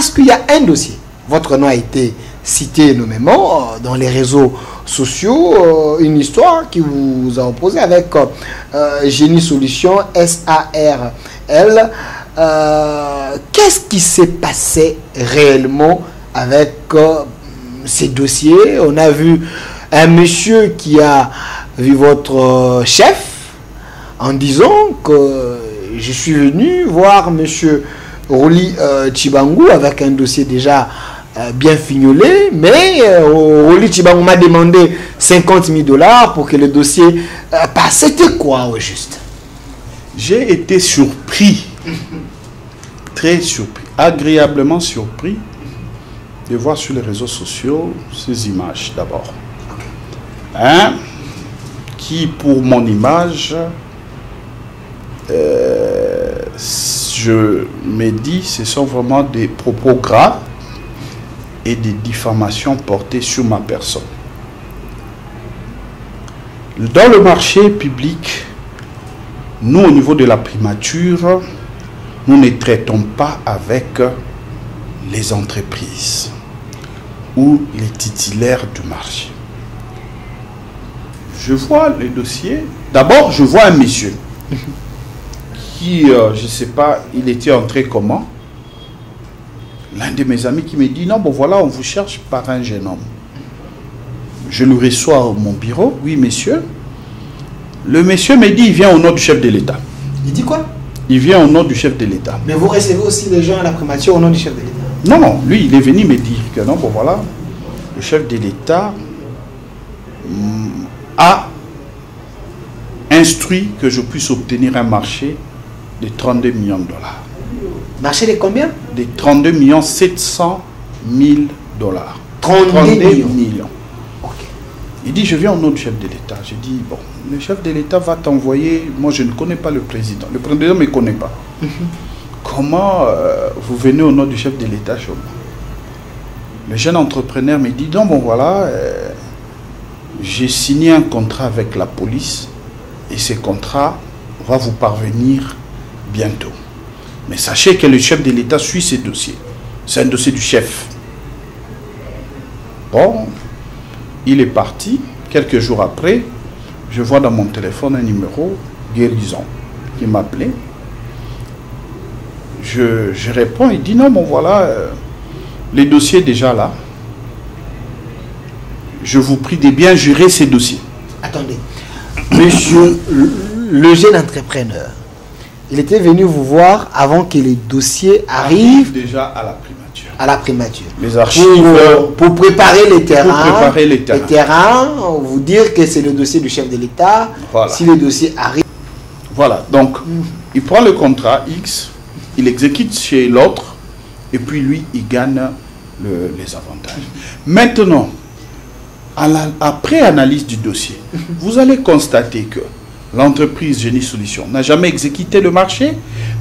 Parce qu'il y a un dossier. Votre nom a été cité nommément dans les réseaux sociaux, une histoire qui vous a opposé avec Génie Solutions, SARL. Qu'est-ce qui s'est passé réellement avec ces dossiers? On a vu un monsieur qui a vu votre chef en disant que je suis venu voir monsieur Roli Tshibangou avec un dossier déjà bien fignolé, mais Roli Tshibangou m'a demandé 50 000 $ pour que le dossier passe. C'était quoi au juste? J'ai été surpris, très surpris, agréablement surpris de voir sur les réseaux sociaux ces images d'abord. Hein, qui pour mon image, je me dis, ce sont vraiment des propos graves et des diffamations portées sur ma personne. Dans le marché public, nous au niveau de la primature, nous ne traitons pas avec les entreprises ou les titulaires du marché. Je vois les dossiers. D'abord, je vois un monsieur qui, je ne sais pas, il était entré comment. L'un de mes amis qui me dit, non, bon voilà, on vous cherche par un jeune homme. Je le reçois à mon bureau. Oui, monsieur. Le monsieur me dit, il vient au nom du chef de l'État. Il dit quoi? Il vient au nom du chef de l'État. Mais vous recevez aussi les gens à la primature au nom du chef de l'État? Non, non, lui, il est venu me dire que non, bon voilà, le chef de l'État a instruit que je puisse obtenir un marché de 32 millions de $. Marché de combien? De 32 700 000 $. 32 millions. Okay. Il dit, je viens au nom du chef de l'État. Je dis, bon, le chef de l'État va t'envoyer, moi je ne connais pas le président. Le président ne me connaît pas. Comment vous venez au nom du chef de l'État chez moi? Le jeune entrepreneur me dit, non, bon voilà, j'ai signé un contrat avec la police et ce contrat va vous parvenir bientôt. Mais sachez que le chef de l'État suit ces dossiers. C'est un dossier du chef. Bon, il est parti. Quelques jours après, je vois dans mon téléphone un numéro, Guérison, qui m'appelait. Je réponds, il dit non, bon voilà, les dossiers déjà là. Je vous prie de bien jurer ces dossiers. Attendez, monsieur, le jeune entrepreneur, il était venu vous voir avant que les dossiers arrivent déjà à la primature. À la primature. Les archives. Pour préparer les terrains. Pour préparer les terrains. Les terrains, vous dire que c'est le dossier du chef de l'État. Voilà. Si les dossiers arrivent. Voilà, donc il prend le contrat X, il exécute chez l'autre, et puis lui, il gagne les avantages. Maintenant, après analyse du dossier, vous allez constater que l'entreprise Génie Solutions n'a jamais exécuté le marché,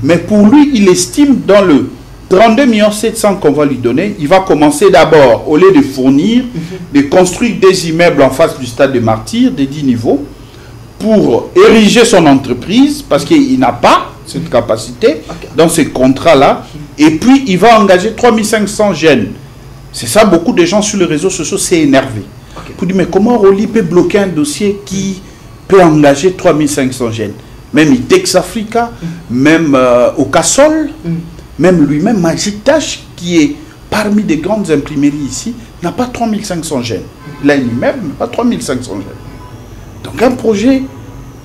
mais pour lui, il estime dans le 32 700 000 qu'on va lui donner, il va commencer d'abord, au lieu de fournir, de construire des immeubles en face du stade de Martyrs, de 10 niveaux, pour ériger son entreprise, parce qu'il n'a pas cette capacité dans ces contrats-là, et puis il va engager 3500 jeunes. C'est ça, beaucoup de gens sur les réseaux sociaux s'est énervé. Pour dire, mais comment Roli peut bloquer un dossier qui peut engager 3500 jeunes? Même Itex Africa, même Ocasol, même lui-même Magitash, qui est parmi des grandes imprimeries ici, n'a pas 3500 jeunes. Il a un immeuble, mais pas 3500 jeunes. Donc un projet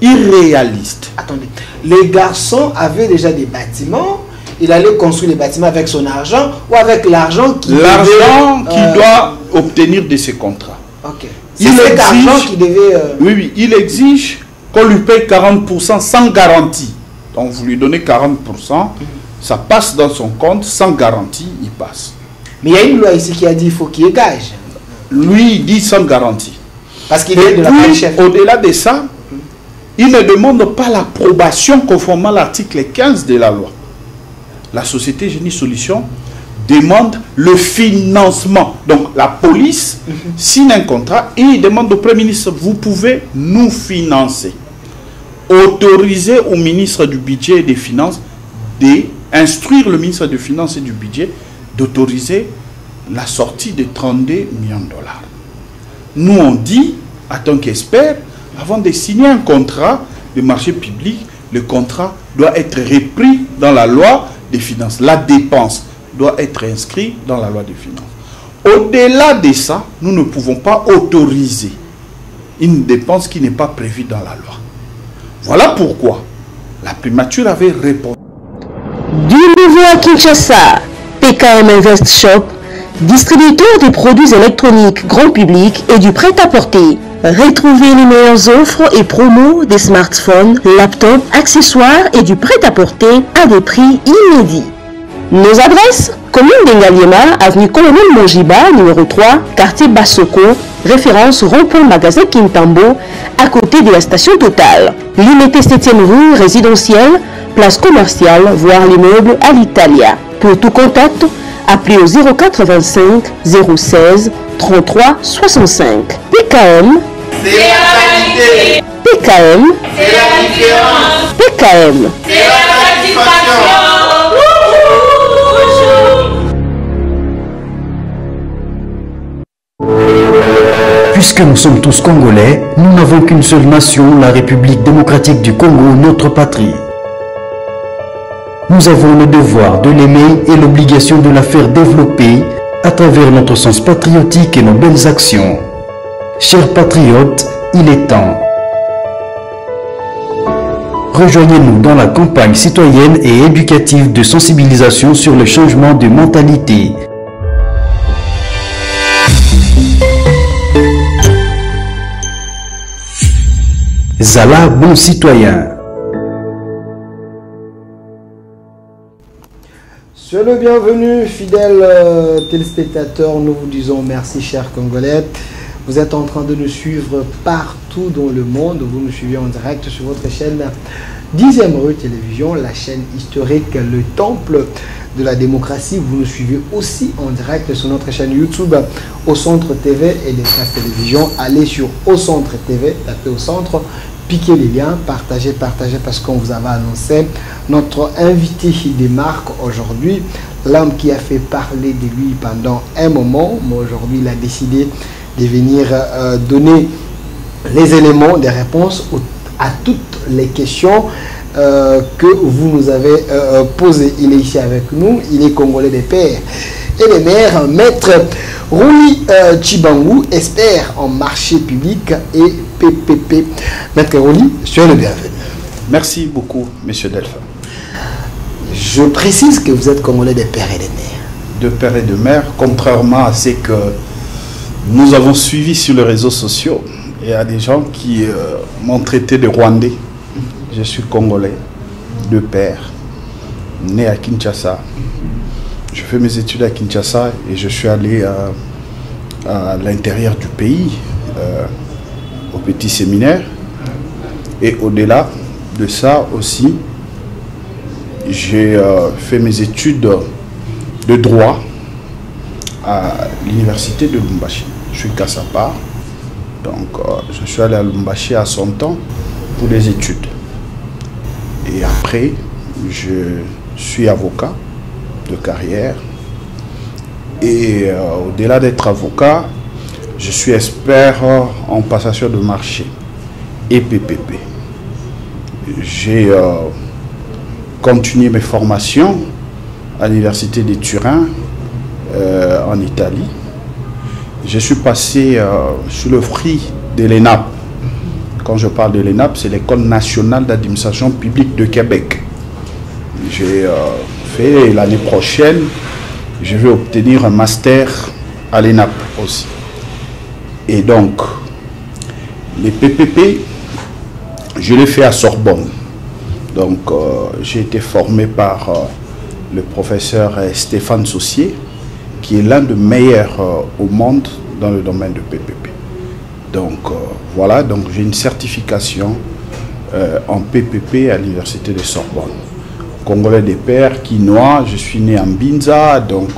irréaliste. Attendez, les garçons avaient déjà des bâtiments, il allait construire les bâtiments avec son argent ou avec l'argent qu'il doit obtenir de ses contrats. Ok. Il cet argent qui devait... Oui, oui, il exige qu'on lui paye 40% sans garantie. Donc vous lui donnez 40%, ça passe dans son compte, sans garantie, il passe. Mais il y a une loi ici qui a dit qu'il faut qu'il gage. Lui, il dit sans garantie. Parce qu'il est de la part du chef. Au-delà de ça, il ne demande pas l'approbation conformément à l'article 15 de la loi. La société Génie Solutions demande le financement. Donc la police signe un contrat et il demande au Premier ministre, vous pouvez nous financer. Autoriser au ministre du Budget et des Finances d'instruire le ministre des Finances et du Budget d'autoriser la sortie de 32 millions de dollars. Nous, on dit, en tant qu'experts, avant de signer un contrat de marché public, le contrat doit être repris dans la loi des finances. La dépense doit être inscrite dans la loi des finances. Au-delà de ça, nous ne pouvons pas autoriser une dépense qui n'est pas prévue dans la loi. Voilà pourquoi la primature avait répondu. Du nouveau à Kinshasa, PKM Invest Shop, distributeur des produits électroniques grand public et du prêt-à-porter. Retrouvez les meilleures offres et promos des smartphones, laptops, accessoires et du prêt-à-porter à des prix inédits. Nos adresses: commune d'Engaliema, avenue Colonel Mongiba, numéro 3, quartier Bassoko, référence rond-point magasin Kintambo, à côté de la station Total. Limité 7e rue, résidentielle, place commerciale, voire l'immeuble à l'Italia. Pour tout contact, appelez au 085 016 33 65. PKM, c'est la qualité. PKM, C'est la différence. PKM, C'est la satisfaction. Puisque nous sommes tous Congolais, nous n'avons qu'une seule nation, la République démocratique du Congo, notre patrie. Nous avons le devoir de l'aimer et l'obligation de la faire développer à travers notre sens patriotique et nos belles actions. Chers patriotes, il est temps. Rejoignez-nous dans la campagne citoyenne et éducative de sensibilisation sur le changement de mentalité. Zala, bon citoyen. Soyez le bienvenu, fidèles téléspectateurs. Nous vous disons merci, chers Congolais. Vous êtes en train de nous suivre partout dans le monde. Vous nous suivez en direct sur votre chaîne 10e rue Télévision, la chaîne historique, le temple de la démocratie. Vous nous suivez aussi en direct sur notre chaîne YouTube Au Centre TV et l'Espace Télévision. Allez sur Au Centre TV, tapez Au Centre, piquez les liens, partagez parce qu'on vous avait annoncé notre invité des marques aujourd'hui, l'homme qui a fait parler de lui pendant un moment, mais aujourd'hui il a décidé de venir donner les éléments, des réponses à toutes les questions que vous nous avez posées. Il est ici avec nous, il est congolais des pères et les mères, maître Rouli Chibangu, expert en marché public et PPP. Maître Rouli, soyez le bienvenu. Merci beaucoup, monsieur Delphin. Je précise que vous êtes congolais des pères et des mères. De père et de mère, contrairement à ce que nous avons suivi sur les réseaux sociaux. Il y a des gens qui m'ont traité de Rwandais. Je suis congolais, de père, né à Kinshasa. Je fais mes études à Kinshasa et je suis allé à l'intérieur du pays, au petit séminaire. Et au-delà de ça aussi, j'ai fait mes études de droit à l'université de Lubumbashi. Je suis Kassapa, donc je suis allé à Lubumbashi à son temps pour des études. Et après, je suis avocat de carrière. Et au-delà d'être avocat, je suis expert en passation de marché et PPP. J'ai continué mes formations à l'université de Turin, en Italie. Je suis passé sous le fruit de l'ENAP. Quand je parle de l'ENAP, c'est l'École nationale d'administration publique de Québec. J'ai fait l'année prochaine, je vais obtenir un master à l'ENAP aussi. Et donc, les PPP, je l'ai fait à Sorbonne. Donc, j'ai été formé par le professeur Stéphane Saussier, qui est l'un des meilleurs au monde dans le domaine de PPP. Donc, voilà, donc j'ai une certification en PPP à l'université de Sorbonne. Congolais des pères, quinois, je suis né en Binza, donc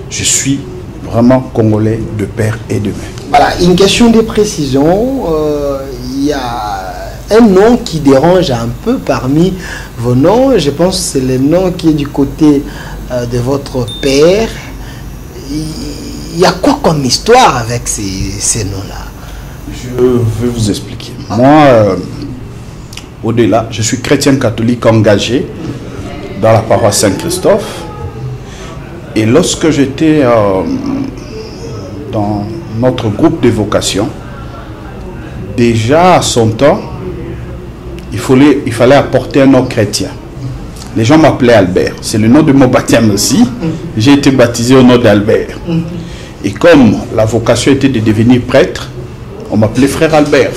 je suis vraiment congolais de père et de mère. Voilà, une question de précision. Il y a un nom qui dérange un peu parmi vos noms. Je pense que c'est le nom qui est du côté de votre père. Il y a quoi comme histoire avec ces noms-là? Je vais vous expliquer. Moi, au-delà, je suis chrétien catholique engagé dans la paroisse Saint-Christophe. Et lorsque j'étais dans notre groupe de vocation, déjà à son temps, il fallait apporter un nom chrétien. Les gens m'appelaient Albert. C'est le nom de mon baptême aussi. J'ai été baptisé au nom d'Albert. Et comme la vocation était de devenir prêtre, on m'appelait frère Albert.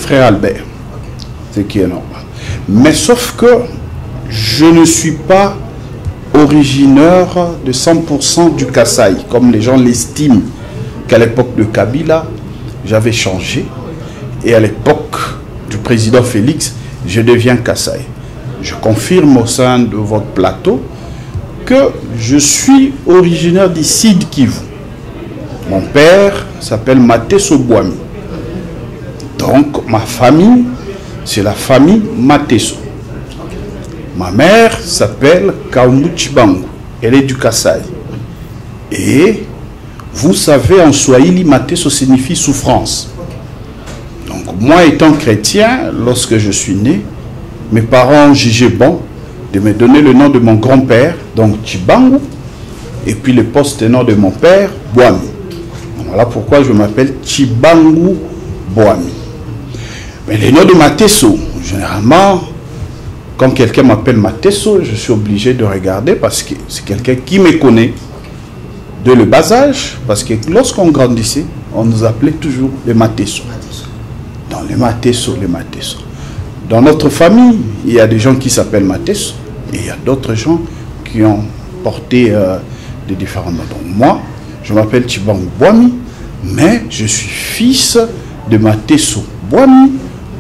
Ce qui est normal. Mais sauf que je ne suis pas originaire de 100% du Kasaï, comme les gens l'estiment, qu'à l'époque de Kabila, j'avais changé. Et à l'époque du président Félix, je deviens Kasaï. Je confirme au sein de votre plateau que je suis originaire du Sud Kivu. Mon père s'appelle Mateso Bwami. Donc ma famille, c'est la famille Mateso. Ma mère s'appelle Kaundu Chibangu. Elle est du Kasaï. Et vous savez, en Swahili, Mateso signifie souffrance. Donc moi étant chrétien, lorsque je suis né, mes parents ont jugé bon de me donner le nom de mon grand-père, donc Chibangu, et puis le post-nom de mon père, Bwami. Voilà pourquoi je m'appelle Chibangu Bwami. Mais le nom de Mateso, généralement, quand quelqu'un m'appelle Mateso, je suis obligé de regarder parce que c'est quelqu'un qui me connaît de le bas âge, parce que lorsqu'on grandissait, on nous appelait toujours les Mateso. Dans les Mateso. Dans notre famille, il y a des gens qui s'appellent Mateso et il y a d'autres gens qui ont porté des différents noms. Donc moi, je m'appelle Chibangu Bwami, mais je suis fils de Mateso Bwami,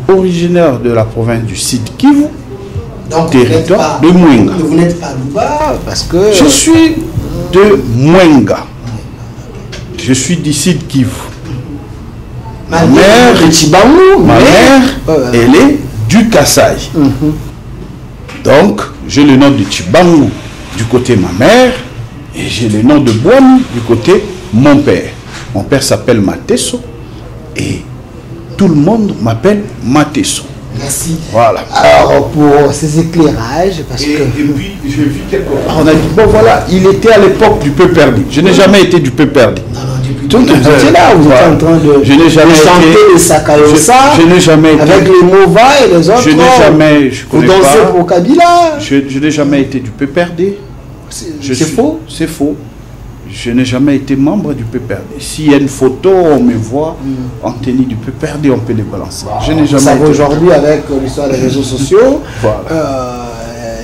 originaire de la province du Sud Kivu, Donc, territoire de Mwenga. Vous n'êtes pas Louba parce que... Je suis de Mwenga. Je suis du Sud Kivu. Ma mère, elle est du Kasaï. Donc, j'ai le nom de Chibangu du côté de ma mère et j'ai le nom de Bwami du côté de mon père. Mon père s'appelle Mateso et tout le monde m'appelle Mateso. Merci. Voilà. Alors, pour ces éclairages, parce que... Et puis, j'ai vu quelque part, on a dit, bon voilà, il était à l'époque du peu perdu. Je n'ai jamais été du peu perdu. Non, depuis tout, vous étiez là, vous étiez en train de, je n'ai jamais chanter été, le Sakayosa, je n'ai jamais été, avec les Mova et les autres. Je n'ai jamais, je vous connais dansez pas, pour Kabila. je n'ai jamais été du peu perdu. C'est faux. C'est faux. Je n'ai jamais été membre du PPRD. S'il y a une photo, on me voit en tenue du PPRD, on peut les balancer. Je n'ai jamais été. Aujourd'hui, avec l'histoire des réseaux sociaux, voilà.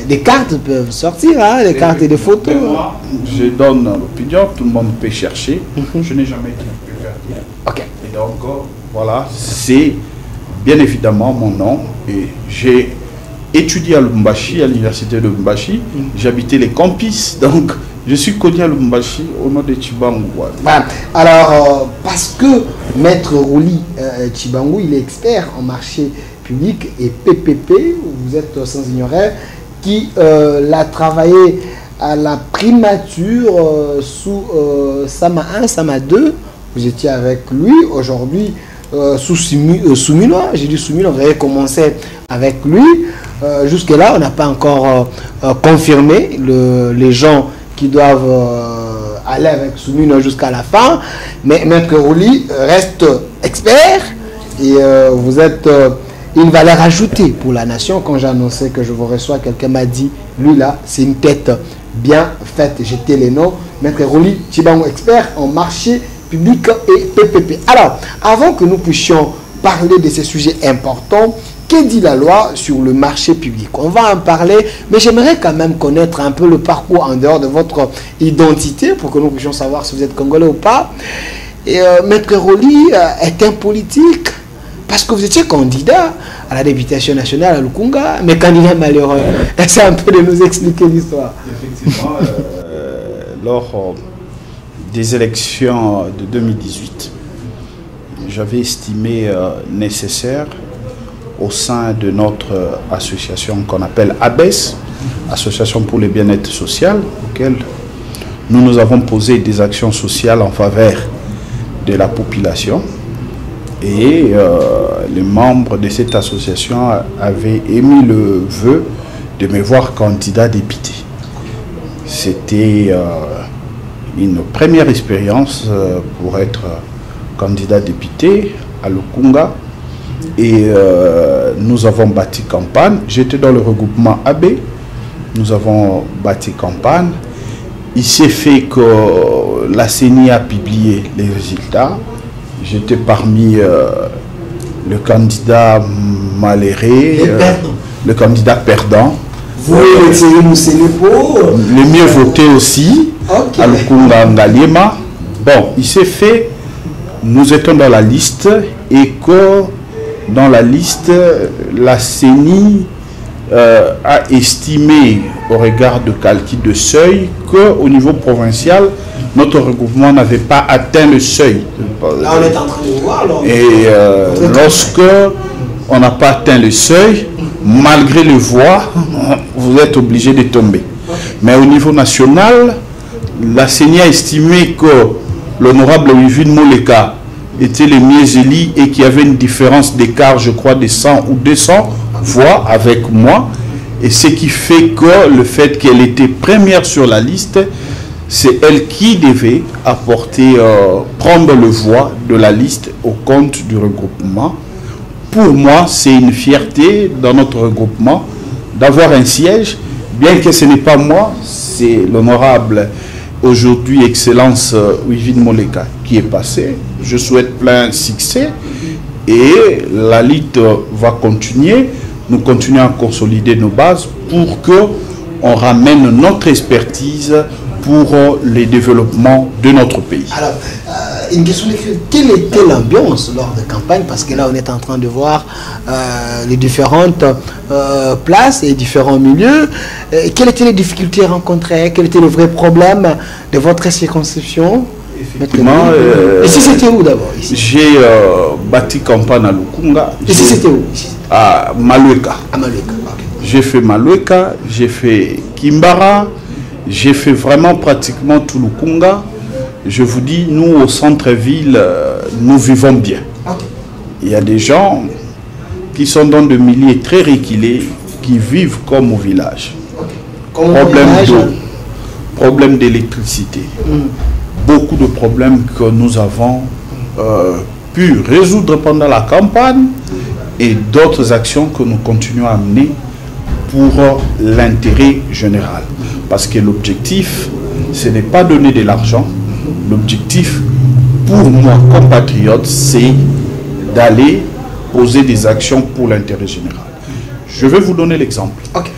des cartes peuvent sortir, hein, des cartes et des photos. Moi, je donne l'opinion, tout le monde peut chercher. Je n'ai jamais été du PPRD. Ok. Et donc, voilà, c'est bien évidemment mon nom. Et j'ai étudié à Lubumbashi, à l'université de Lubumbashi. J'habitais les campus, donc... Je suis connu à Lubumbashi au nom de Chibangu. Bah, alors, parce que Maître Rouli Chibangu, il est expert en marché public et PPP, vous êtes sans ignorer, qui l'a travaillé à la primature sous Sama 1, Sama 2. Vous étiez avec lui aujourd'hui sous Souminois. J'ai dit Souminois, vous avez commencé avec lui. Jusque-là, on n'a pas encore confirmé les gens qui doivent aller avec Soumino jusqu'à la fin, mais Maître Rouli reste expert et vous êtes une valeur ajoutée pour la nation. Quand j'ai annoncé que je vous reçois, quelqu'un m'a dit, lui là, c'est une tête bien faite. J'étais les noms. Maître Rouli Chibangu, expert en marché public et PPP. Alors, avant que nous puissions parler de ces sujets importants, que dit la loi sur le marché public? On va en parler, mais j'aimerais quand même connaître un peu le parcours en dehors de votre identité pour que nous puissions savoir si vous êtes congolais ou pas. Et Maître Rouli est un politique parce que vous étiez candidat à la députation nationale à Lukunga, mais candidat malheureux. Essayez un peu de nous expliquer l'histoire. Effectivement, lors des élections de 2018, j'avais estimé nécessaire au sein de notre association qu'on appelle ABES, Association pour le bien-être social, auquel nous avons posé des actions sociales en faveur de la population. Et les membres de cette association avaient émis le vœu de me voir candidat député. C'était une première expérience pour être candidat député à Lukunga. Et nous avons bâti campagne. J'étais dans le regroupement AB. Nous avons bâti campagne. Il s'est fait que la CENI a publié les résultats. J'étais parmi le candidat malheureux, le candidat perdant. Vous le mieux voté aussi, à Lukunga Ngaliema. Bon, il s'est fait, nous étions dans la liste et que dans la liste, la CENI a estimé au regard de calcul de seuil qu'au niveau provincial, notre regroupement n'avait pas atteint le seuil. Là, on est en train de voir. Et lorsque on n'a pas atteint le seuil, malgré les voix, vous êtes obligé de tomber. Mais au niveau national, la CENI a estimé que l'honorable Wivine Moleka était le mieux élu et qu'il y avait une différence d'écart, je crois, de 100 ou 200 voix avec moi. Et ce qui fait que le fait qu'elle était première sur la liste, c'est elle qui devait apporter, prendre le voix de la liste au compte du regroupement. Pour moi, c'est une fierté dans notre regroupement d'avoir un siège, bien que ce n'est pas moi, c'est l'honorable aujourd'hui Excellence Wivine Moleka qui est passé. Je souhaite plein succès et la lutte va continuer. Nous continuons à consolider nos bases pour que on ramène notre expertise pour le développement de notre pays. Alors, une question d'écriture. Quelle était l'ambiance lors de campagne? Parce que là, on est en train de voir les différentes places et différents milieux. Quelles étaient les difficultés rencontrées? Quel était le vrai problème de votre circonscription? Effectivement. Ici, c'était où d'abord? J'ai bâti campagne à Lukunga. Ici, c'était où? À Malueka. À Malueka, ok. J'ai fait Malueka, j'ai fait Kimbara, j'ai fait vraiment pratiquement tout Lukunga. Je vous dis, nous au centre-ville, nous vivons bien. Okay. Il y a des gens qui sont dans des milieux très reculés, qui vivent comme au village. Okay. Problème d'eau, problème d'électricité. Beaucoup de problèmes que nous avons pu résoudre pendant la campagne et d'autres actions que nous continuons à mener pour l'intérêt général. Parce que l'objectif, ce n'est pas donner de l'argent. L'objectif, pour moi, comme patriote, c'est d'aller poser des actions pour l'intérêt général. Je vais vous donner l'exemple. Okay.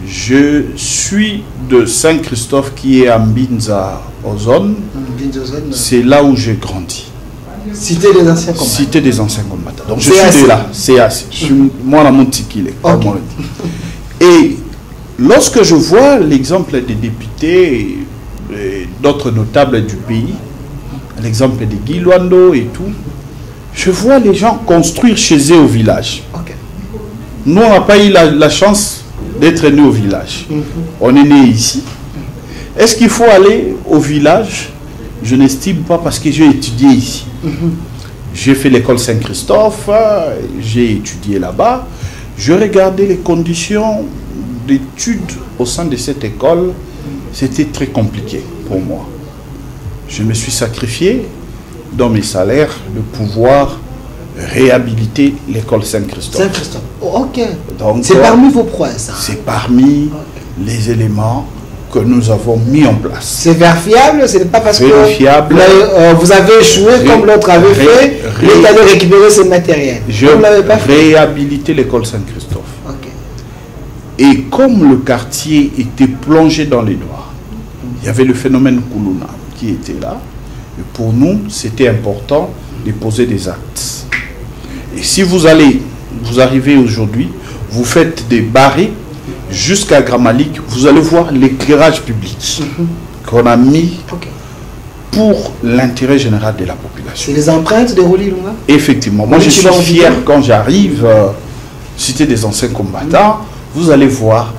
Je suis de Saint-Christophe qui est à Mbinza, Ozone. C'est là où j'ai grandi. Cité des anciens combattants. Cité des anciens combattants. Donc je suis de là, c'est assez. Je suis moi la Montikile. Okay. Et lorsque je vois l'exemple des députés et d'autres notables du pays, l'exemple de Guy Luando et tout, je vois les gens construire chez eux au village. Okay. Nous, on n'a pas eu la chance d'être nés au village. On est nés ici. Est-ce qu'il faut aller au village? Je n'estime pas, parce que j'ai étudié ici. J'ai fait l'école Saint-Christophe, j'ai étudié là-bas. Je regardais les conditions d'études au sein de cette école. C'était très compliqué pour moi. Je me suis sacrifié dans mes salaires de pouvoir réhabiliter l'école Saint-Christophe. Saint-Christophe, ok. Donc, c'est parmi vos prouesses. C'est parmi les éléments que nous avons mis en place. C'est vérifiable, ce n'est pas parce vérifiable, que vous avez échoué comme l'autre avait fait, il est allé récupérer ce matériel. Je réhabilité l'école Saint-Christophe. Okay. Et comme le quartier était plongé dans les noirs, il y avait le phénomène Koulouna qui était là. Et pour nous, c'était important de poser des actes. Et si vous arrivez aujourd'hui, vous faites des barrés jusqu'à Gramalik, vous allez voir l'éclairage public qu'on a mis pour l'intérêt général de la population. C'est les empreintes de Roli Lunga? Effectivement. Moi, je suis fier quand j'arrive, cité des anciens combattants, vous allez voir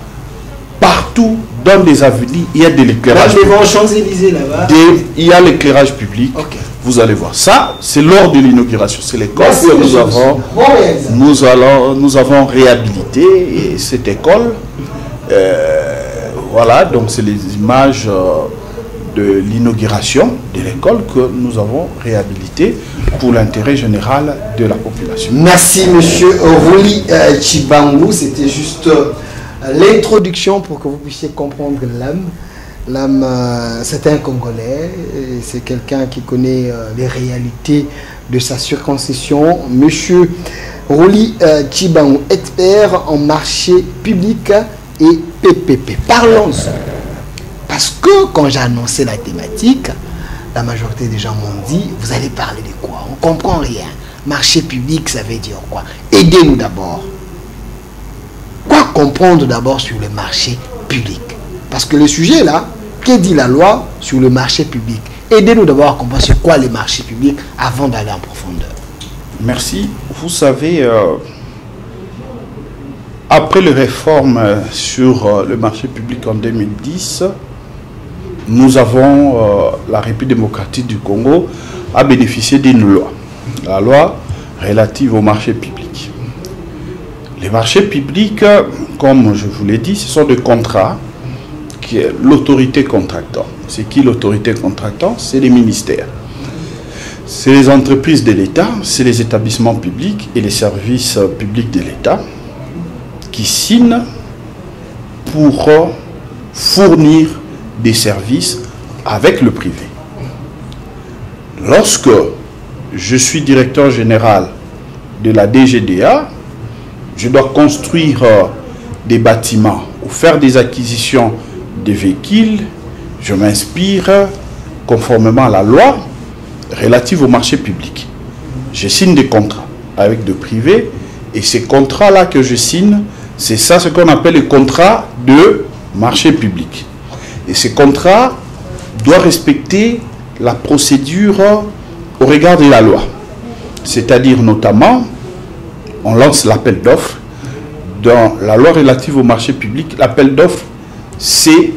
partout dans des avenues, il y a de l'éclairage. Là, devant Champs-Élysées, là-bas. Il y a l'éclairage public. Okay. Vous allez voir. Ça, c'est lors de l'inauguration. C'est l'école que nous avons réhabilité cette école. Voilà, donc c'est les images de l'inauguration de l'école que nous avons réhabilité pour l'intérêt général de la population. Merci monsieur Roli Tshibangou, c'était juste l'introduction pour que vous puissiez comprendre l'âme. L'âme, c'est un Congolais, c'est quelqu'un qui connaît les réalités de sa circoncision. Monsieur Roli Tshibangou, expert en marché public et PPP. Parlons-en. Parce que quand j'ai annoncé la thématique, la majorité des gens m'ont dit, vous allez parler de quoi? On ne comprend rien. Marché public, ça veut dire quoi? Aidez-nous d'abord. Quoi comprendre d'abord sur le marché public? Parce que le sujet là, que dit la loi sur le marché public? Aidez-nous d'abord à comprendre c'est quoi le marché public avant d'aller en profondeur. Merci. Vous savez, après les réformes sur le marché public en 2010, nous avons, la République démocratique du Congo a bénéficié d'une loi, la loi relative au marché public. Les marchés publics, comme je vous l'ai dit, ce sont des contrats qui est l'autorité contractante. C'est qui l'autorité contractante? C'est les ministères. C'est les entreprises de l'État, c'est les établissements publics et les services publics de l'État qui signent pour fournir des services avec le privé. Lorsque je suis directeur général de la DGDA, je dois construire des bâtiments ou faire des acquisitions de véhicules, je m'inspire conformément à la loi relative au marché public. Je signe des contrats avec de privés et ces contrats-là que je signe, c'est ça ce qu'on appelle les contrats de marché public. Et ces contrats doivent respecter la procédure au regard de la loi. C'est-à-dire notamment, on lance l'appel d'offres. Dans la loi relative au marché public, l'appel d'offres, c'est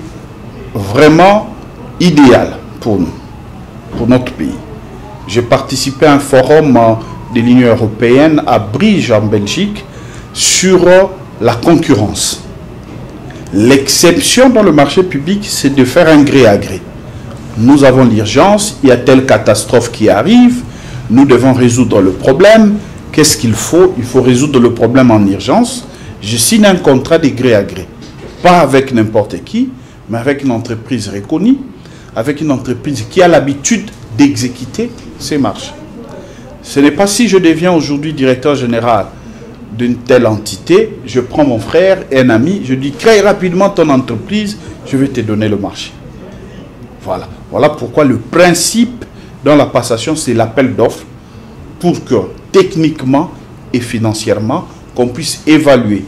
vraiment idéal pour nous, pour notre pays. J'ai participé à un forum de l'Union européenne à Bruges en Belgique sur la concurrence. L'exception dans le marché public, c'est de faire un gré à gré. Nous avons l'urgence, il y a telle catastrophe qui arrive, nous devons résoudre le problème. Qu'est-ce qu'il faut? Il faut résoudre le problème en urgence. Je signe un contrat de gré à gré. Pas avec n'importe qui, mais avec une entreprise reconnue, avec une entreprise qui a l'habitude d'exécuter ces marchés. Ce n'est pas si je deviens aujourd'hui directeur général d'une telle entité, je prends mon frère et un ami, je dis crée rapidement ton entreprise, je vais te donner le marché. Voilà. Voilà pourquoi le principe dans la passation, c'est l'appel d'offres pour que techniquement et financièrement, qu'on puisse évaluer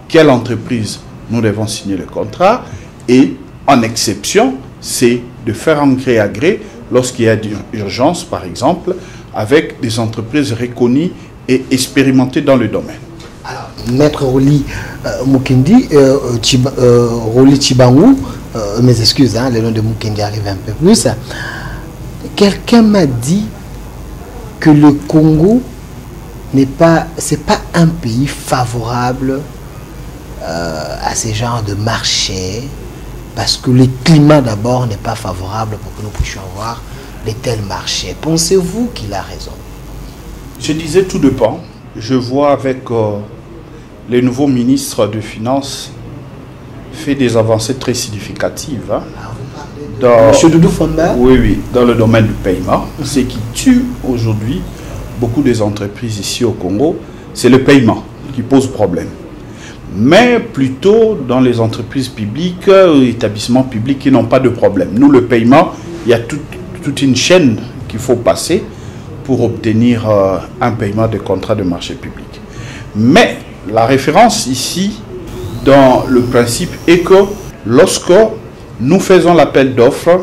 quelle entreprise nous devons signer le contrat et en exception, c'est de faire un gré à gré lorsqu'il y a d'urgence, par exemple, avec des entreprises reconnues et expérimentées dans le domaine. Alors, Maître Roli Mukendi, Roli Tshibangou, mes excuses, hein, le nom de Mukendi arrive un peu plus. Quelqu'un m'a dit que le Congo c'est pas un pays favorable à ces genres de marchés, parce que le climat d'abord n'est pas favorable pour que nous puissions avoir de tels marchés. Pensez-vous qu'il a raison? Je disais tout dépend. Je vois avec les nouveaux ministres de Finances fait des avancées très significatives. Hein, Monsieur Doudou Famba? Oui, dans le domaine du paiement. Ce qui tue aujourd'hui beaucoup des entreprises ici au Congo, c'est le paiement qui pose problème. Mais plutôt dans les entreprises publiques, établissements publics qui n'ont pas de problème. Nous, le paiement, il y a toute une chaîne qu'il faut passer pour obtenir un paiement de contrat de marché public. Mais la référence ici, dans le principe, est que lorsque nous faisons l'appel d'offres,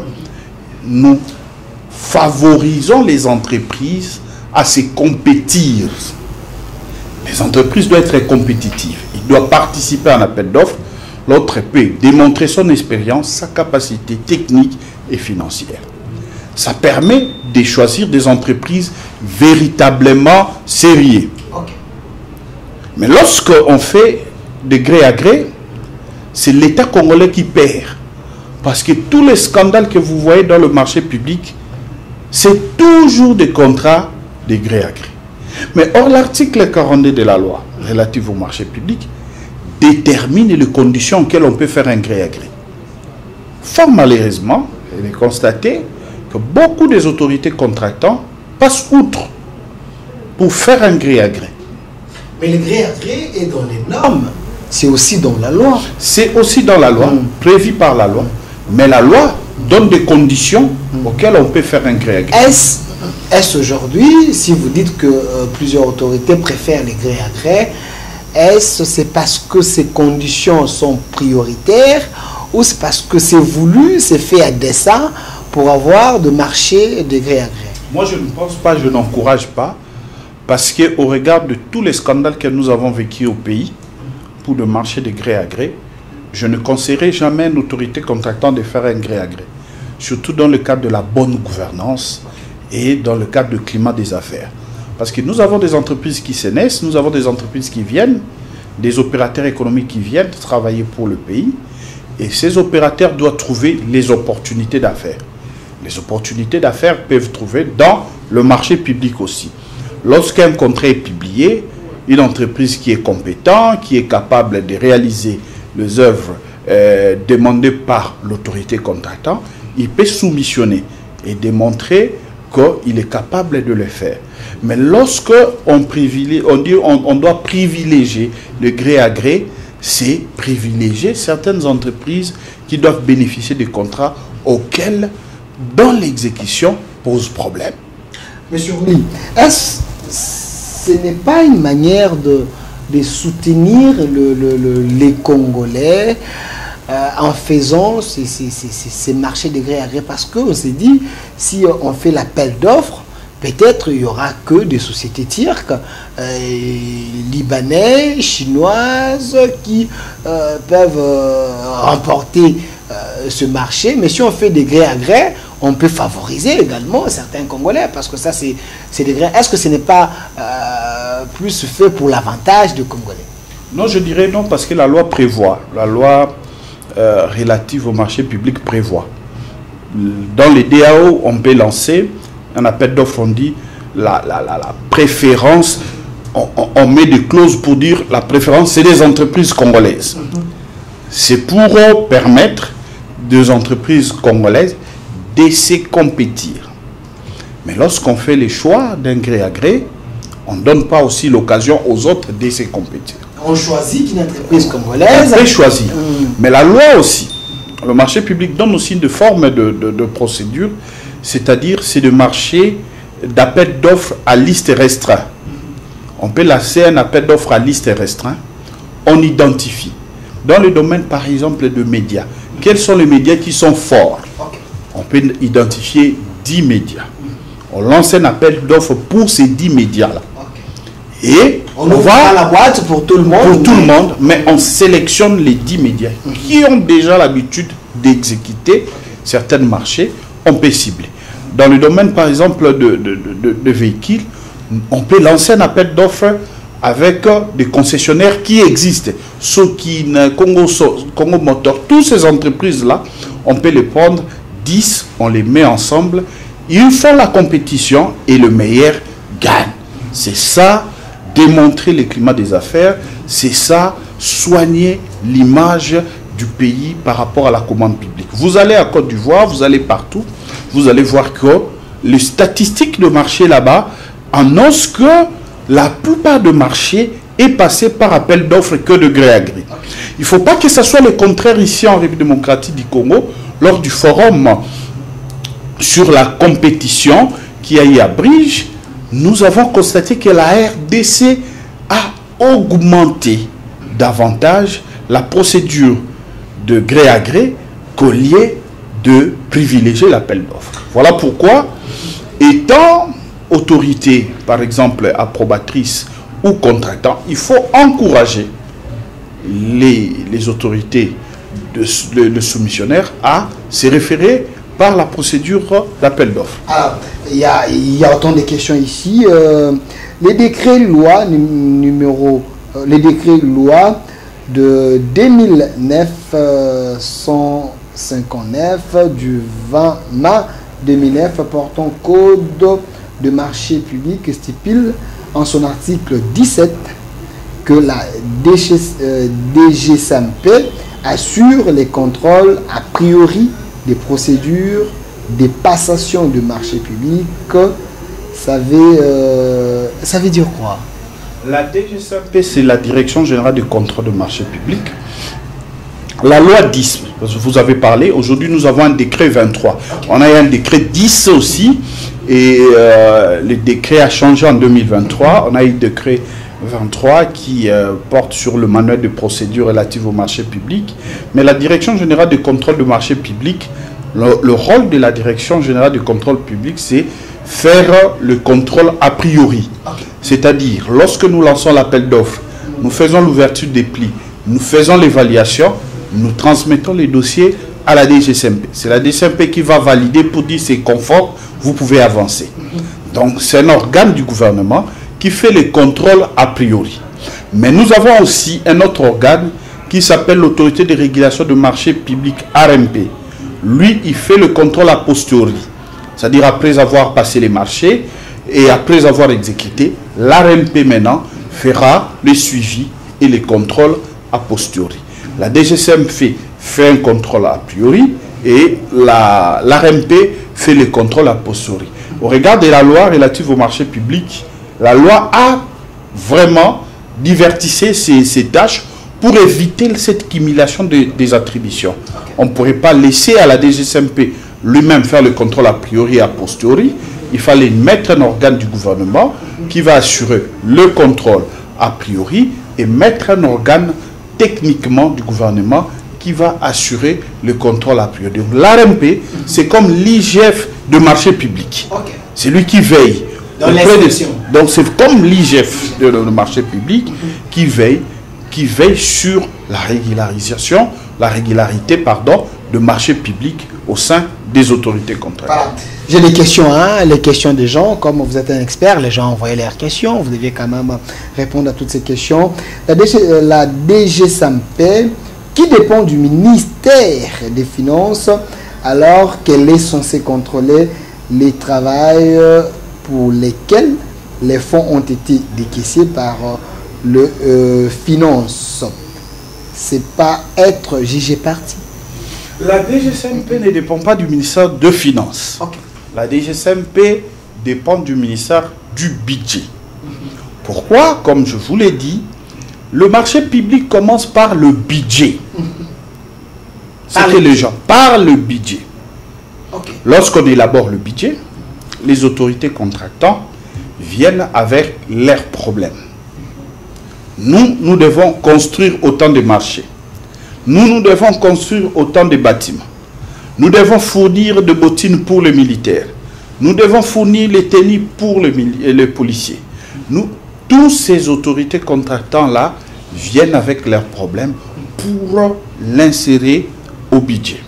nous favorisons les entreprises à se compétir. Les entreprises doivent être compétitives. Ils doivent participer à un appel d'offres l'autre peut démontrer son expérience, sa capacité technique et financière. Ça permet de choisir des entreprises véritablement sérieuses. Ok. Mais lorsqu'on fait de gré à gré, c'est l'État congolais qui perd. Parce que tous les scandales que vous voyez dans le marché public, c'est toujours des contrats de gré à gré. Mais or, l'article 42 de la loi relative au marché public détermine les conditions auxquelles on peut faire un gré à gré. Fort malheureusement, il est constaté que beaucoup des autorités contractantes passent outre pour faire un gré à gré. Mais le gré à gré est dans les normes. C'est aussi dans la loi. C'est aussi dans la loi, prévu par la loi. Mais la loi donne des conditions auxquelles on peut faire un gré à gré. Est-ce aujourd'hui, si vous dites que plusieurs autorités préfèrent les gré à gré, est-ce c'est parce que ces conditions sont prioritaires ou c'est parce que c'est voulu, c'est fait à dessein pour avoir de marché de gré à gré? Moi, je ne pense pas, je n'encourage pas, parce qu'au regard de tous les scandales que nous avons vécus au pays, pour le marché de gré à gré, je ne conseillerais jamais à une autorité contractante de faire un gré à gré, surtout dans le cadre de la bonne gouvernance et dans le cadre du climat des affaires. Parce que nous avons des entreprises qui se naissent, nous avons des entreprises qui viennent, des opérateurs économiques qui viennent travailler pour le pays, et ces opérateurs doivent trouver les opportunités d'affaires. Les opportunités d'affaires peuvent trouver dans le marché public aussi. Lorsqu'un contrat est publié, une entreprise qui est compétente, qui est capable de réaliser les œuvres demandées par l'autorité contractante, il peut soumissionner et démontrer qu'il est capable de le faire. Mais lorsque on doit privilégier le gré à gré, c'est privilégier certaines entreprises qui doivent bénéficier des contrats auxquels, dans l'exécution, pose problème. Monsieur Rouli, ce n'est pas une manière de soutenir les Congolais en faisant ces marchés de gré à gré, parce qu'on s'est dit, si on fait l'appel d'offres, peut-être il n'y aura que des sociétés turques, libanaises, chinoises qui peuvent remporter ce marché. Mais si on fait des gré à gré, on peut favoriser également certains Congolais, parce que ça c'est des gré. Est-ce que ce n'est pas plus fait pour l'avantage des Congolais? Non, je dirais non, parce que la loi prévoit, la loi relative au marché public prévoit. Dans les DAO, on peut lancer un appel d'offres, on dit la préférence, on met des clauses pour dire la préférence, c'est des entreprises congolaises. C'est pour permettre des entreprises congolaises de se compétir. Mais lorsqu'on fait les choix d'un gré à gré, on ne donne pas aussi l'occasion aux autres de se compétir. On choisit une entreprise congolaise. On peut choisir. Mais la loi aussi, le marché public donne aussi une forme de procédure, c'est-à-dire c'est de marché d'appel d'offres à liste restreinte. On peut lancer un appel d'offres à liste restreinte. On identifie. Dans le domaine, par exemple, de médias, quels sont les médias qui sont forts? On peut identifier 10 médias. On lance un appel d'offres pour ces 10 médias-là. Et on va à la boîte pour tout le monde. Pour tout le monde, mais on sélectionne les 10 médias qui ont déjà l'habitude d'exécuter certains marchés. On peut cibler. Dans le domaine, par exemple, de véhicules, on peut lancer un appel d'offres avec des concessionnaires qui existent. Sokine, Congo Motor, toutes ces entreprises-là, on peut les prendre 10, on les met ensemble, ils font la compétition et le meilleur gagne. C'est ça, démontrer le climat des affaires, c'est ça, soigner l'image du pays par rapport à la commande publique. Vous allez à Côte d'Ivoire, vous allez partout, vous allez voir que les statistiques de marché là-bas annoncent que la plupart des marchés est passé par appel d'offres que de gré à gré. Il ne faut pas que ce soit le contraire ici en République démocratique du Congo, lors du forum sur la compétition qui a eu à Bridge. Nous avons constaté que la RDC a augmenté davantage la procédure de gré à gré qu'au lieu de privilégier l'appel d'offres. Voilà pourquoi, étant autorité, par exemple, approbatrice ou contractant, il faut encourager les autorités de soumissionnaires à se référer par la procédure d'appel d'offres. Alors, il y a autant de questions ici. Les décrets loi les décrets loi de 2009-159 du 20 mars 2009 portant code de marché public stipule en son article 17 que la DGSAMP assure les contrôles a priori des procédures des passations de marché public. Ça veut dire quoi? La DGSAMP, c'est la Direction Générale du Contrôle de Marché Public. La loi 10, parce que vous avez parlé, aujourd'hui nous avons un décret 23. On a eu un décret 10 aussi, et le décret a changé en 2023. On a eu le décret 23 qui porte sur le manuel de procédure relative au marché public. Mais la Direction Générale du Contrôle de Marché Public, le rôle de la Direction Générale du Contrôle Public, c'est faire le contrôle a priori. C'est-à-dire, lorsque nous lançons l'appel d'offres, nous faisons l'ouverture des plis, nous faisons l'évaluation, nous transmettons les dossiers à la DGSAMP. C'est la DGSAMP qui va valider pour dire c'est conforme, vous pouvez avancer. Donc c'est un organe du gouvernement qui fait les contrôles a priori. Mais nous avons aussi un autre organe qui s'appelle l'autorité de régulation de marché public ARMP. Lui, il fait le contrôle a posteriori. C'est-à-dire après avoir passé les marchés et après avoir exécuté, l'ARMP maintenant fera le suivi et les contrôles a posteriori. La DGSAMP fait un contrôle a priori et l'ARMP fait le contrôle a posteriori. Au regard de la loi relative au marché public, la loi a vraiment divertissé ces tâches pour éviter cette cumulation des attributions. On ne pourrait pas laisser à la DGSAMP lui-même faire le contrôle a priori et a posteriori. Il fallait mettre un organe du gouvernement qui va assurer le contrôle a priori et mettre un organe techniquement du gouvernement qui va assurer le contrôle a priori. L'ARMP, c'est comme l'IGF de marché public. C'est lui qui veille. Donc c'est comme l'IGF de marché public qui veille sur la régularisation, la régularité, de marché public au sein des autorités contractuelles. Voilà. J'ai les questions, les questions des gens. Comme vous êtes un expert, les gens envoyaient leurs questions. Vous deviez quand même répondre à toutes ces questions. La DGSAMP, qui dépend du ministère des Finances, alors qu'elle est censée contrôler les travaux pour lesquels les fonds ont été décaissés par le Finance. C'est pas être jugé parti. La DGSAMP ne dépend pas du ministère de Finances. La DGSAMP dépend du ministère du Budget. Pourquoi? Comme je vous l'ai dit, le marché public commence par le budget. C'est que les gens par le budget. Lorsqu'on élabore le budget, les autorités contractantes viennent avec leurs problèmes. Nous devons construire autant de marchés. Nous devons construire autant de bâtiments. Nous devons fournir de bottines pour les militaires. Nous devons fournir les tenues pour les policiers. Tous ces autorités contractantes-là viennent avec leurs problèmes pour l'insérer au budget.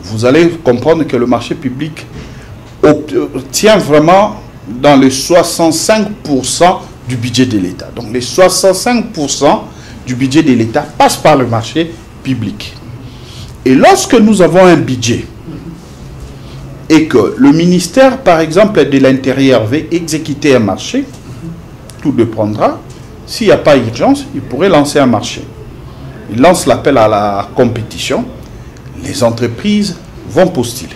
Vous allez comprendre que le marché public tient vraiment dans les 65% du budget de l'État. Donc les 65% du budget de l'État passent par le marché public. Et lorsque nous avons un budget et que le ministère, par exemple, de l'Intérieur veut exécuter un marché, tout dépendra. S'il n'y a pas d'urgence, il pourrait lancer un marché. Il lance l'appel à la compétition. Les entreprises vont postuler.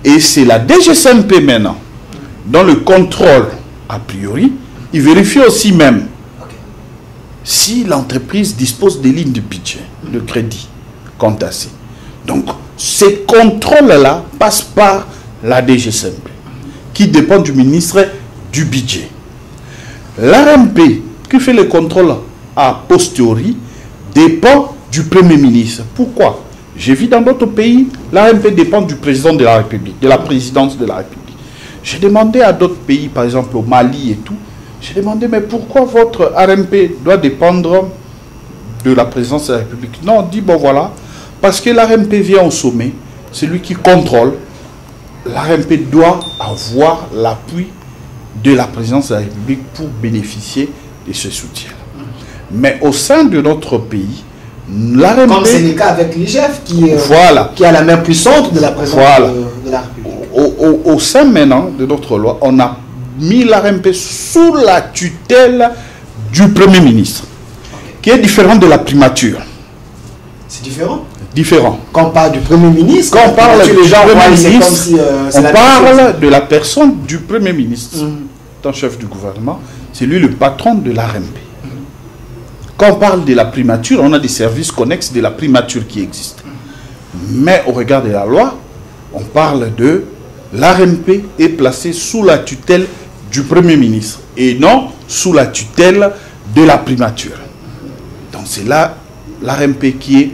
Et c'est la DGSAMP maintenant, dans le contrôle a priori, il vérifie aussi même si l'entreprise dispose des lignes de budget, de crédit, comptassé. Donc, ces contrôles-là passent par la DGSAMP, qui dépend du ministre du budget. L'ARMP, qui fait le contrôle a posteriori, dépend du Premier ministre. Pourquoi? J'ai vu dans d'autres pays, l'ARMP dépend du président de la République, de la présidence de la République. J'ai demandé à d'autres pays, par exemple au Mali et tout, j'ai demandé, mais pourquoi votre ARMP doit dépendre de la présidence de la République. Non, on dit, bon voilà, parce que l'ARMP vient au sommet, c'est lui qui contrôle, l'ARMP doit avoir l'appui de la présidence de la République pour bénéficier de ce soutien. Mais au sein de notre pays, l'ARMP... Comme c'est le cas avec l'IGF qui a la main puissante de la présidence de la République. Au sein maintenant de notre loi, on a mis l'ARMP sous la tutelle du Premier ministre, qui est différent de la primature. C'est différent? Différent. Quand on parle du Premier ministre, quand on parle du Premier ministre, on parle de la personne du Premier ministre, en chef du gouvernement, c'est lui le patron de l'ARMP. Quand on parle de la primature, on a des services connexes de la primature qui existent. Mais au regard de la loi, on parle de l'ARMP est placé sous la tutelle du Premier ministre et non sous la tutelle de la primature. Donc c'est là l'ARMP qui est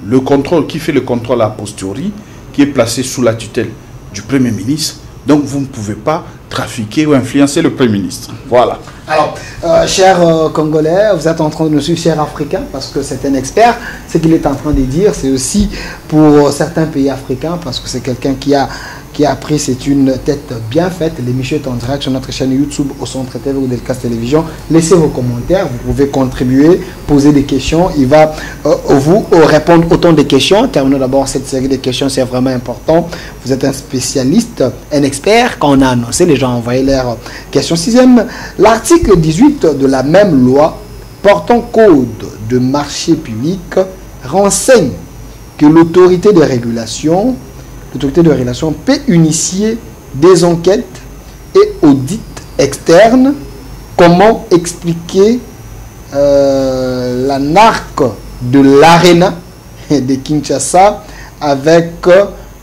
le contrôle, qui fait le contrôle a posteriori, qui est placé sous la tutelle du Premier ministre. Donc vous ne pouvez pas trafiquer ou influencer le Premier ministre. Voilà. Alors, chers Congolais, vous êtes en train de nous suivre, chers Africains, parce que c'est un expert. Ce qu'il est en train de dire, c'est aussi pour certains pays africains, parce que c'est quelqu'un qui a pris, c'est une tête bien faite. L'émission est en direct sur notre chaîne YouTube au Centre TV ou Delcas Télévision. Laissez vos commentaires, vous pouvez contribuer, poser des questions. Il va vous répondre autant de questions. Terminons d'abord cette série de questions, c'est vraiment important. Vous êtes un spécialiste, un expert. Quand on a annoncé, les gens ont envoyé leurs questions. Sixième, l'article 18 de la même loi portant code de marché public renseigne que l'autorité de régulation peut initier des enquêtes et audits externes. Comment expliquer la narque de l'Arena de Kinshasa avec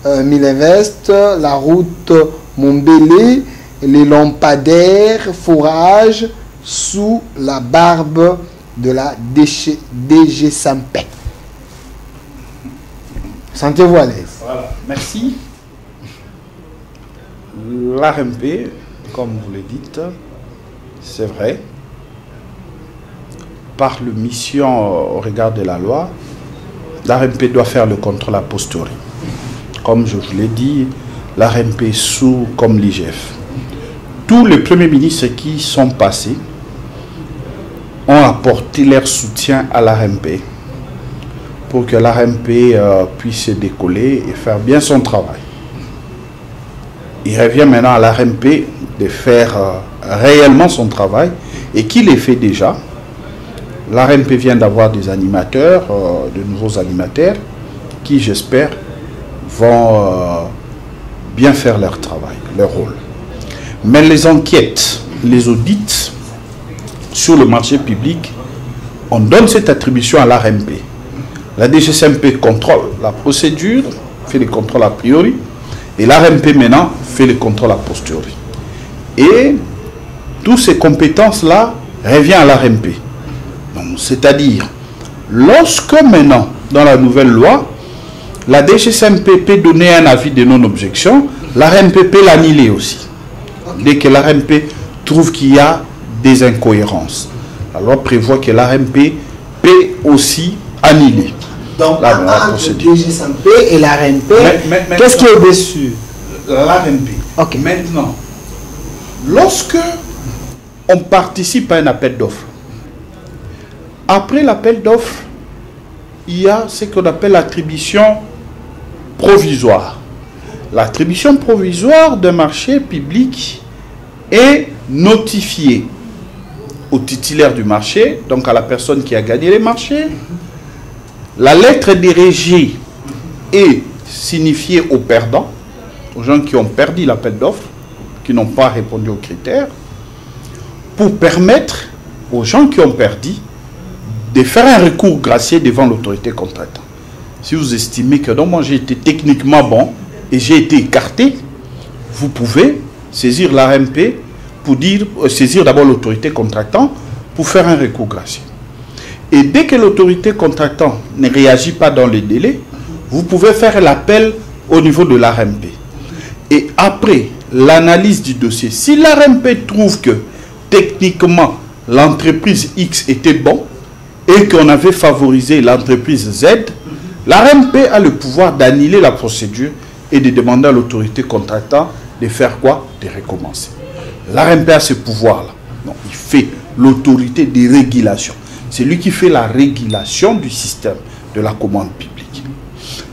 Milinvest, la route Montbélé, les lampadaires, forages sous la barbe de la DG Sampé. Sentez-vous à l'aise. Voilà, merci. L'ARMP, comme vous le dites, c'est vrai, par le mission au regard de la loi, l'ARMP doit faire le contrôle a posteriori. Comme je vous l'ai dit, l'ARMP est sous comme l'IGF. Tous les premiers ministres qui sont passés ont apporté leur soutien à l'ARMP pour que l'ARMP puisse se décoller et faire bien son travail. Il revient maintenant à l'ARMP de faire réellement son travail et qu'il le fait déjà. L'ARMP vient d'avoir des animateurs, de nouveaux animateurs qui, j'espère, vont bien faire leur travail, leur rôle. Mais les enquêtes, les audits sur le marché public, on donne cette attribution à l'ARMP. La DGCMP contrôle la procédure, fait les contrôles a priori, et l'ARMP maintenant fait les contrôles a posteriori. Et toutes ces compétences-là reviennent à l'ARMP. C'est-à-dire, lorsque maintenant, dans la nouvelle loi, la DGCMP peut donner un avis de non-objection, l'ARMP peut l'annuler aussi. Dès que l'ARMP trouve qu'il y a des incohérences. La loi prévoit que l'ARMP peut aussi annuler. Donc, entre DGCMP et l'ARMP, qu'est-ce qui est au-dessus? L'ARMP. Okay. Maintenant, lorsque on participe à un appel d'offres, après l'appel d'offres, il y a ce qu'on appelle l'attribution provisoire. L'attribution provisoire d'un marché public est notifiée au titulaire du marché, donc à la personne qui a gagné le marché. La lettre des régies est signifiée aux perdants, aux gens qui ont perdu l'appel d'offres, qui n'ont pas répondu aux critères, pour permettre aux gens qui ont perdu de faire un recours gracié devant l'autorité contractante. Si vous estimez que non, moi j'ai été techniquement bon et j'ai été écarté, vous pouvez saisir l'ARMP pour dire, saisir d'abord l'autorité contractante pour faire un recours gracié. Et dès que l'autorité contractante ne réagit pas dans les délais, vous pouvez faire l'appel au niveau de l'ARMP. Et après l'analyse du dossier, si l'ARMP trouve que techniquement l'entreprise X était bon et qu'on avait favorisé l'entreprise Z, l'ARMP a le pouvoir d'annuler la procédure et de demander à l'autorité contractante de faire quoi? De recommencer. L'ARMP a ce pouvoir-là. Donc, il fait l'autorité de régulation. C'est lui qui fait la régulation du système de la commande publique.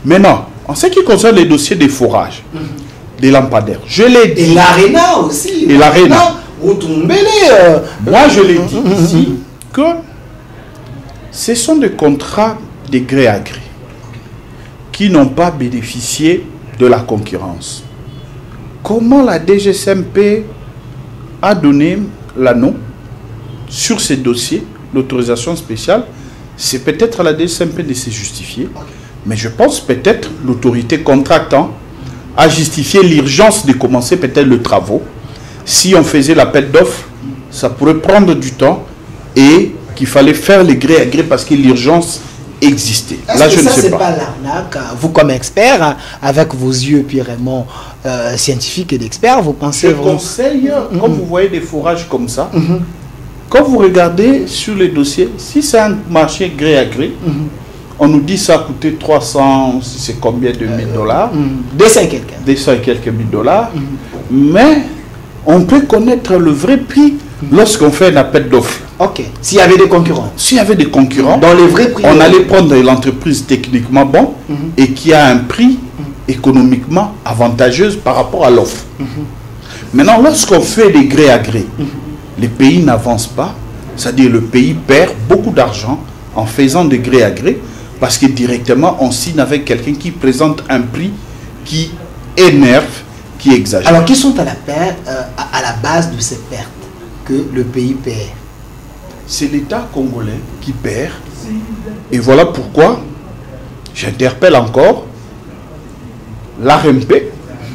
Maintenant, en ce qui concerne les dossiers des forages, des lampadaires, je l'ai dit. Et l'ARENA aussi. Et l'ARENA. Moi, je l'ai dit ici que ce sont des contrats de gré à gré qui n'ont pas bénéficié de la concurrence. Comment la DGSMP a donné l'anneau sur ces dossiers, l'autorisation spéciale, c'est peut-être à la DGSMP de se justifier, mais je pense peut-être l'autorité contractant a justifié l'urgence de commencer peut-être le travaux. Si on faisait l'appel d'offres, ça pourrait prendre du temps et qu'il fallait faire les gré à gré parce que l'urgence existait. Là, je ne sais pas. C'est pas l'arnaque. Vous, comme expert, avec vos yeux purement scientifiques et d'experts, vous pensez... Je conseille, quand vous voyez des forages comme ça, quand vous regardez sur les dossiers, si c'est un marché gré à gré, on nous dit ça a coûté 300, c'est combien de $1000 200 et quelques. 200 et quelques $1000. Mais on peut connaître le vrai prix lorsqu'on fait un appel d'offres. Ok. S'il y avait des concurrents. S'il y avait des concurrents, dans les vrais prix, on allait prendre l'entreprise techniquement bon et qui a un prix économiquement avantageuse par rapport à l'offre. Maintenant, lorsqu'on fait des gré à gré, les pays n'avancent pas, c'est-à-dire le pays perd beaucoup d'argent en faisant des gré à gré, parce que directement on signe avec quelqu'un qui présente un prix qui énerve, qui exagère. Alors, qui sont à la base de ces pertes que le pays perd? C'est l'État congolais qui perd. Et voilà pourquoi j'interpelle encore l'ARMP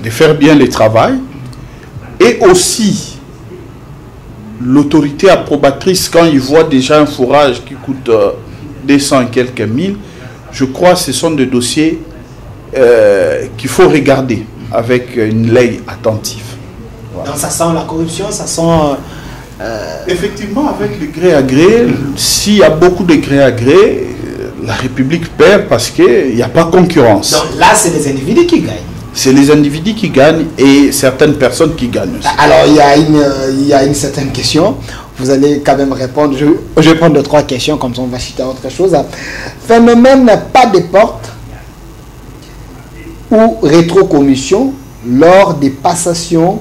de faire bien le travail et aussi l'autorité approbatrice quand il voit déjà un forage qui coûte 200 et quelques mille. Je crois que ce sont des dossiers qu'il faut regarder avec une l'œil attentif. Voilà. Donc ça sent la corruption, ça sent... Effectivement, avec le gré à gré, s'il y a beaucoup de gré à gré, la République perd parce qu'il n'y a pas concurrence. Donc là, c'est les individus qui gagnent. C'est les individus qui gagnent et certaines personnes qui gagnent aussi. Alors, il y a une certaine question. Vous allez quand même répondre. Je vais prendre 2-3 questions, comme ça on va citer autre chose. Phénomène pas de porte ou rétrocommission lors des passations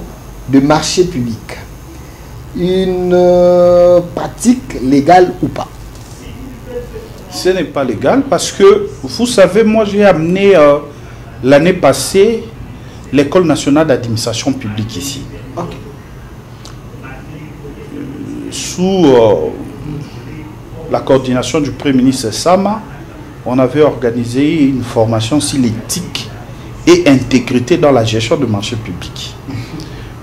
de marchés publics. Une pratique légale ou pas? Ce n'est pas légal parce que, vous savez, moi j'ai amené l'année passée l'École nationale d'administration publique ici. Okay. Sous la coordination du Premier ministre Sama, on avait organisé une formation sur l'éthique et intégrité dans la gestion de marchés publics,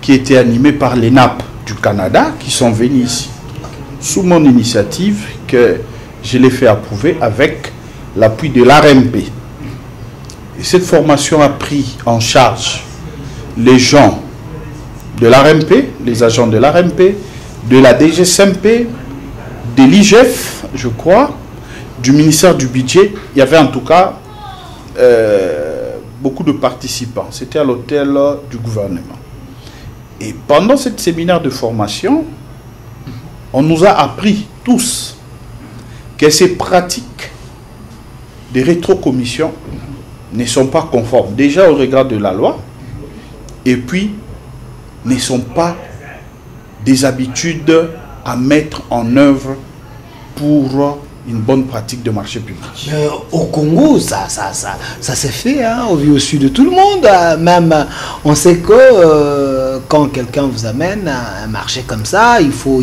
qui était animée par l'ENAP du Canada, qui sont venus ici, sous mon initiative, que je l'ai fait approuver avec l'appui de l'ARMP. Et cette formation a pris en charge les gens de l'ARMP, les agents de l'ARMP, de la DGSMP, de l'IGF, je crois, du ministère du Budget. Il y avait en tout cas beaucoup de participants. C'était à l'hôtel du gouvernement. Et pendant ce séminaire de formation, on nous a appris tous que ces pratiques de rétrocommission ne sont pas conformes déjà au regard de la loi et puis ne sont pas des habitudes à mettre en œuvre pour une bonne pratique de marché public. Mais au Congo, ça s'est fait, hein, au vu au sud de tout le monde. Même, on sait que quand quelqu'un vous amène à un marché comme ça, il faut.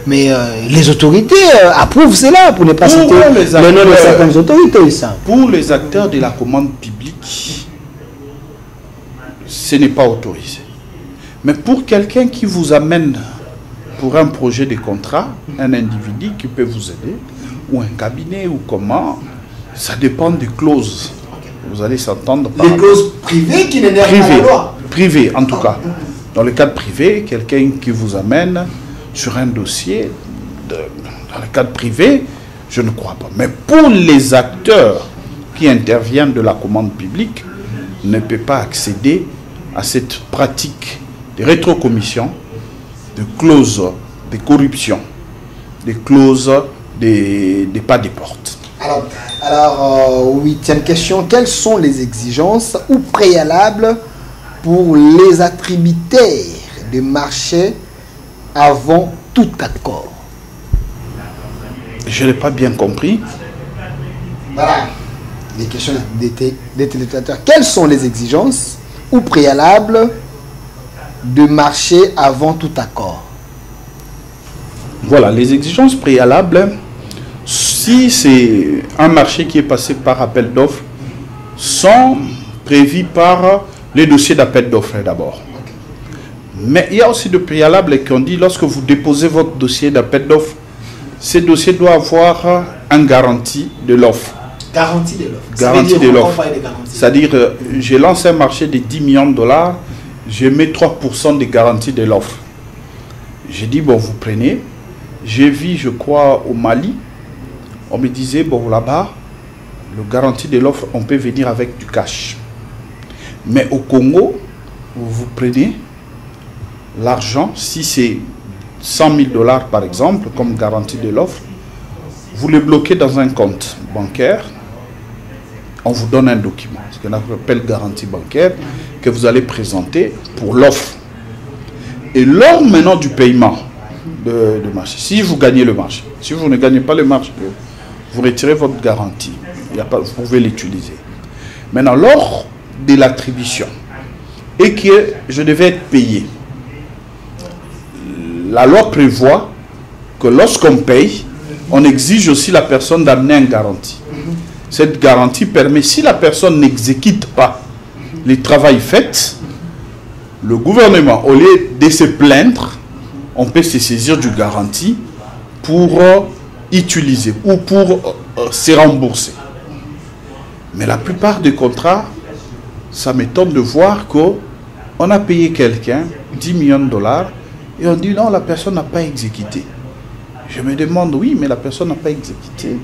Mais les autorités approuvent cela, pour ne pas citer le nom de certaines autorités. Ça. Pour les acteurs de la commande publique, ce n'est pas autorisé. Mais pour quelqu'un qui vous amène pour un projet de contrat, un individu qui peut vous aider, ou un cabinet, ou comment, ça dépend des clauses. Vous allez s'entendre par... Les clauses privées qui n'énervent pas la loi. Privé, en tout cas. Dans le cadre privé, quelqu'un qui vous amène sur un dossier, dans le cadre privé, Je ne crois pas. Mais pour les acteurs qui interviennent de la commande publique, ne peut pas accéder à cette pratique de rétrocommission, de clauses de corruption, des clauses des pas des portes. Alors, huitième question, quelles sont les exigences ou préalables pour les attributaires de marché avant tout accord? Je n'ai pas bien compris. Voilà, les questions des téléspectateurs. Quelles sont les exigences ou préalables de marché avant tout accord? Voilà, les exigences préalables, si c'est un marché qui est passé par appel d'offres, sont prévues par les dossiers d'appel d'offres d'abord. Mais il y a aussi des préalables qui ont dit, lorsque vous déposez votre dossier d'appel d'offres, ce dossier doit avoir une garantie de l'offre. Garantie de l'offre. Garantie de l'offre. C'est-à-dire, j'ai lancé un marché de 10 millions de dollars, je mets 3% de garantie de l'offre. J'ai dit, bon, vous prenez. J'ai vu, je crois, au Mali, on me disait, bon, là-bas, le garantie de l'offre, on peut venir avec du cash. Mais au Congo, vous prenez l'argent, si c'est 100 000 dollars par exemple, comme garantie de l'offre, vous le bloquez dans un compte bancaire, on vous donne un document, ce qu'on appelle garantie bancaire, que vous allez présenter pour l'offre. Et lors maintenant du paiement de marché, si vous gagnez le marché, si vous ne gagnez pas le marché, vous retirez votre garantie, vous pouvez l'utiliser. Maintenant, lors de l'attribution, et que je devais être payé, la loi prévoit que lorsqu'on paye, on exige aussi la personne d'amener une garantie. Cette garantie permet, si la personne n'exécute pas le travail fait, le gouvernement, au lieu de se plaindre, on peut se saisir du garantie pour utiliser ou pour se rembourser. Mais la plupart des contrats, ça m'étonne de voir qu'on a payé quelqu'un 10 millions de dollars et on dit non, la personne n'a pas exécuté. Je me demande, oui, mais la personne n'a pas exécuté.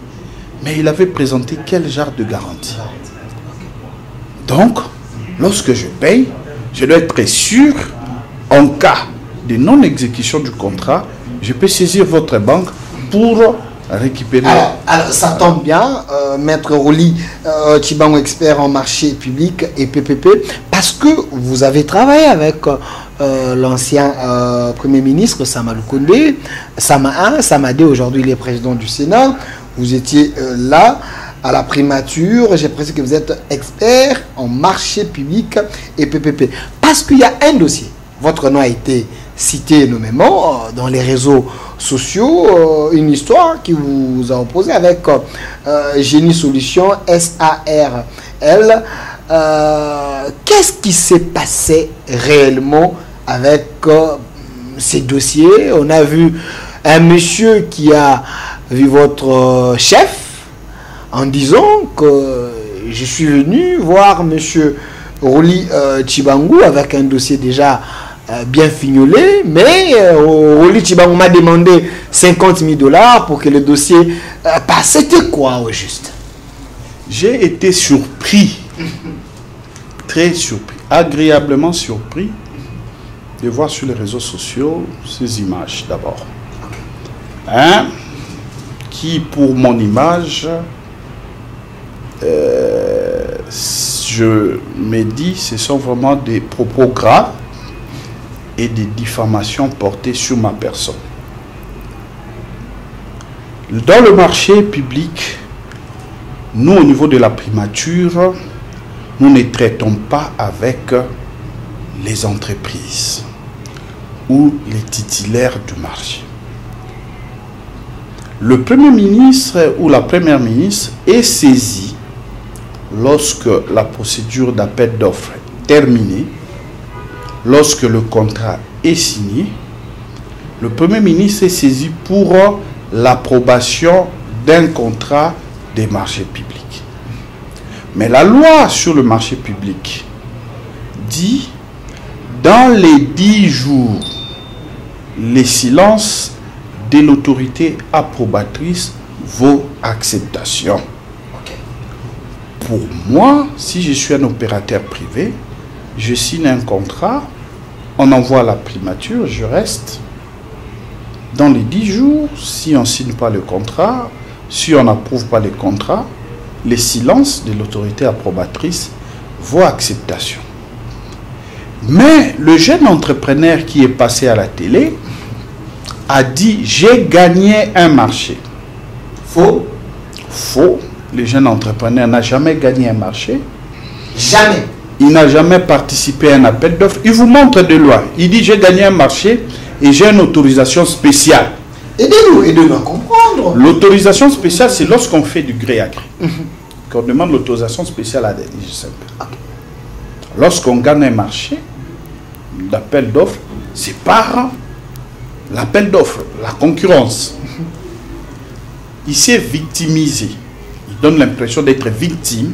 Mais il avait présenté quel genre de garantie? Donc, lorsque je paye, je dois être sûr, en cas de non-exécution du contrat, je peux saisir votre banque pour récupérer. Alors ça tombe bien, Maître Roli Tchibango, expert en marché public et PPP, parce que vous avez travaillé avec l'ancien Premier ministre Sama Lukonde, Samadé, aujourd'hui il est président du Sénat. Vous étiez là à la primature, j'ai précisé que vous êtes expert en marché public et PPP. Parce qu'il y a un dossier, votre nom a été cité nommément dans les réseaux sociaux, une histoire qui vous a opposé avec Génie Solutions, SARL. Qu'est-ce qui s'est passé réellement avec ces dossiers? On a vu un monsieur qui a vu votre chef en disant que je suis venu voir monsieur Roli Tchibango avec un dossier déjà bien fignolé, mais Roli Tchibango m'a demandé 50 000 dollars pour que le dossier passe. C'était quoi au juste? J'ai été surpris, très surpris, agréablement surpris de voir sur les réseaux sociaux ces images d'abord. Hein? Qui pour mon image, je me dis, ce sont vraiment des propos graves et des diffamations portées sur ma personne. Dans le marché public, nous au niveau de la primature, nous ne traitons pas avec les entreprises ou les titulaires du marché. Le Premier ministre ou la Première ministre est saisi lorsque la procédure d'appel d'offres est terminée, lorsque le contrat est signé. Le Premier ministre est saisi pour l'approbation d'un contrat des marchés publics. Mais la loi sur le marché public dit, dans les 10 jours, les silences de l'autorité approbatrice vos acceptations. Ok. Pour moi, si je suis un opérateur privé, je signe un contrat, on envoie à la primature, je reste. Dans les 10 jours, si on ne signe pas le contrat, si on n'approuve pas le contrat, les silences de l'autorité approbatrice, vos acceptations. Mais le jeune entrepreneur qui est passé à la télé a dit « j'ai gagné un marché ». Faux. Faux. Le jeune entrepreneur n'a jamais gagné un marché. Jamais. Il n'a jamais participé à un appel d'offres. Il vous montre de loin. Il dit « j'ai gagné un marché et j'ai une autorisation spéciale ». Aidez-nous à comprendre. L'autorisation spéciale, c'est lorsqu'on fait du gré à gré. Qu'on demande l'autorisation spéciale à des DG5. Lorsqu'on gagne un marché d'appel d'offres, c'est par l'appel d'offres, la concurrence. Il s'est victimisé. Il donne l'impression d'être victime,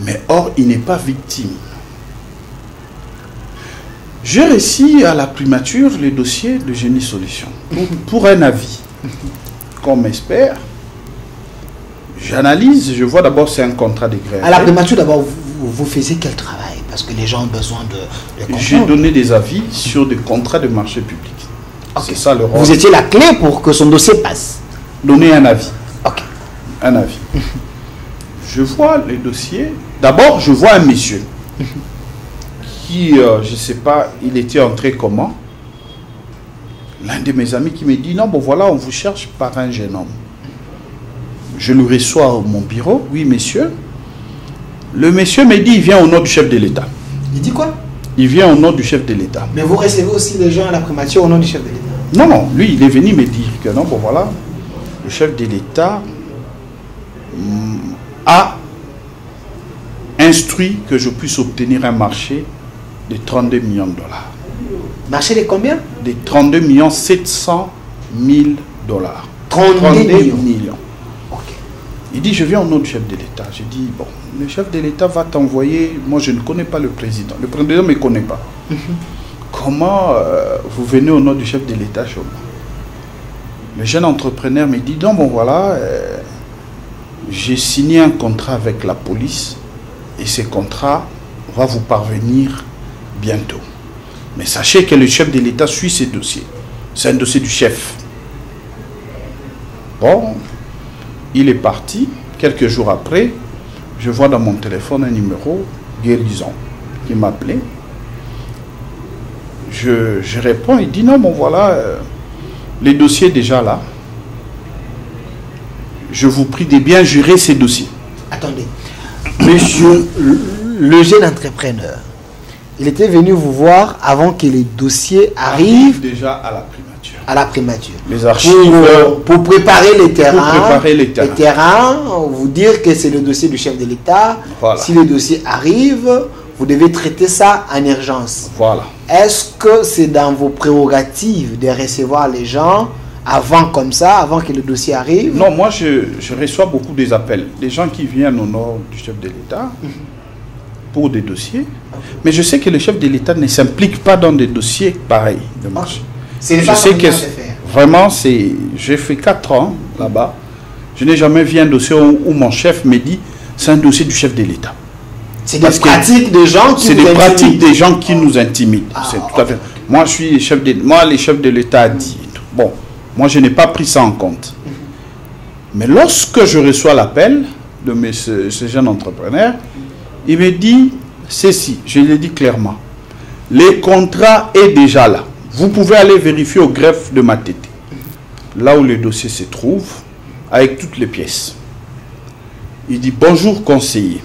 mais or, il n'est pas victime. J'ai réussi à la primature le dossier de Génie Solutions pour un avis. Comme expert, j'analyse, je vois d'abord c'est un contrat de gré. À la primature, d'abord, vous faisiez quel travail? Parce que les gens ont besoin de comprendre. J'ai donné des avis sur des contrats de marché public. Okay. C'est ça le rôle. Vous étiez la clé pour que son dossier passe. Donner un avis. Ok. Un avis. Je vois les dossiers. D'abord, je vois un monsieur qui, je ne sais pas, il était entré comment. L'un de mes amis qui me dit, non, bon voilà, on vous cherche par un jeune homme. Je le reçois à mon bureau. Oui, monsieur. Le monsieur me dit, il vient au nom du chef de l'État. Il dit quoi? Il vient au nom du chef de l'État. Mais vous recevez aussi les gens à la primature au nom du chef de l'État? Non, non, lui, il est venu me dire que non, bon voilà, le chef de l'État a instruit que je puisse obtenir un marché de 32 millions de dollars. Marché de combien? De 32 millions 700 000 dollars. 32 millions. Ok. Il dit, je viens au nom du chef de l'État. Je dis, bon, le chef de l'État va t'envoyer, moi je ne connais pas le président. Le président ne me connaît pas. Comment vous venez au nom du chef de l'État chez moi? Le jeune entrepreneur me dit, non, bon voilà, j'ai signé un contrat avec la police et ce contrat va vous parvenir bientôt. Mais sachez que le chef de l'État suit ces dossiers. C'est un dossier du chef. Bon, il est parti. Quelques jours après, je vois dans mon téléphone un numéro, Guérison, qui m'appelait. Je réponds, il dit non, bon voilà, les dossiers déjà là. Je vous prie de bien gérer ces dossiers. Attendez, monsieur, le jeune entrepreneur, il était venu vous voir avant que les dossiers arrivent déjà à la primature. À la primature. Les archives. Pour préparer les terrains. Pour préparer les terrains. Les terrains, vous dire que c'est le dossier du chef de l'État. Voilà. Si le dossier arrive, vous devez traiter ça en urgence. Voilà. Est-ce que c'est dans vos prérogatives de recevoir les gens avant comme ça, avant que le dossier arrive? Non, moi je reçois beaucoup des appels. Des gens qui viennent au nom du chef de l'État pour des dossiers. Mais je sais que le chef de l'État ne s'implique pas dans des dossiers pareils de marché. Je sais que vraiment, j'ai fait 4 ans là-bas. Je n'ai jamais vu un dossier où mon chef me dit c'est un dossier du chef de l'État. C'est des pratiques des gens qui nous intimident. C'est des pratiques des gens qui nous intimident. C'est tout à fait. Moi, je suis chef de. Moi, les chefs de l'État a dit. Bon, moi, je n'ai pas pris ça en compte. Mais lorsque je reçois l'appel de ce jeune entrepreneur, il me dit ceci. Je lui ai dit clairement. Le contrat est déjà là. Vous pouvez aller vérifier au greffe de Matete, là où le dossier se trouve, avec toutes les pièces. Il dit bonjour conseiller.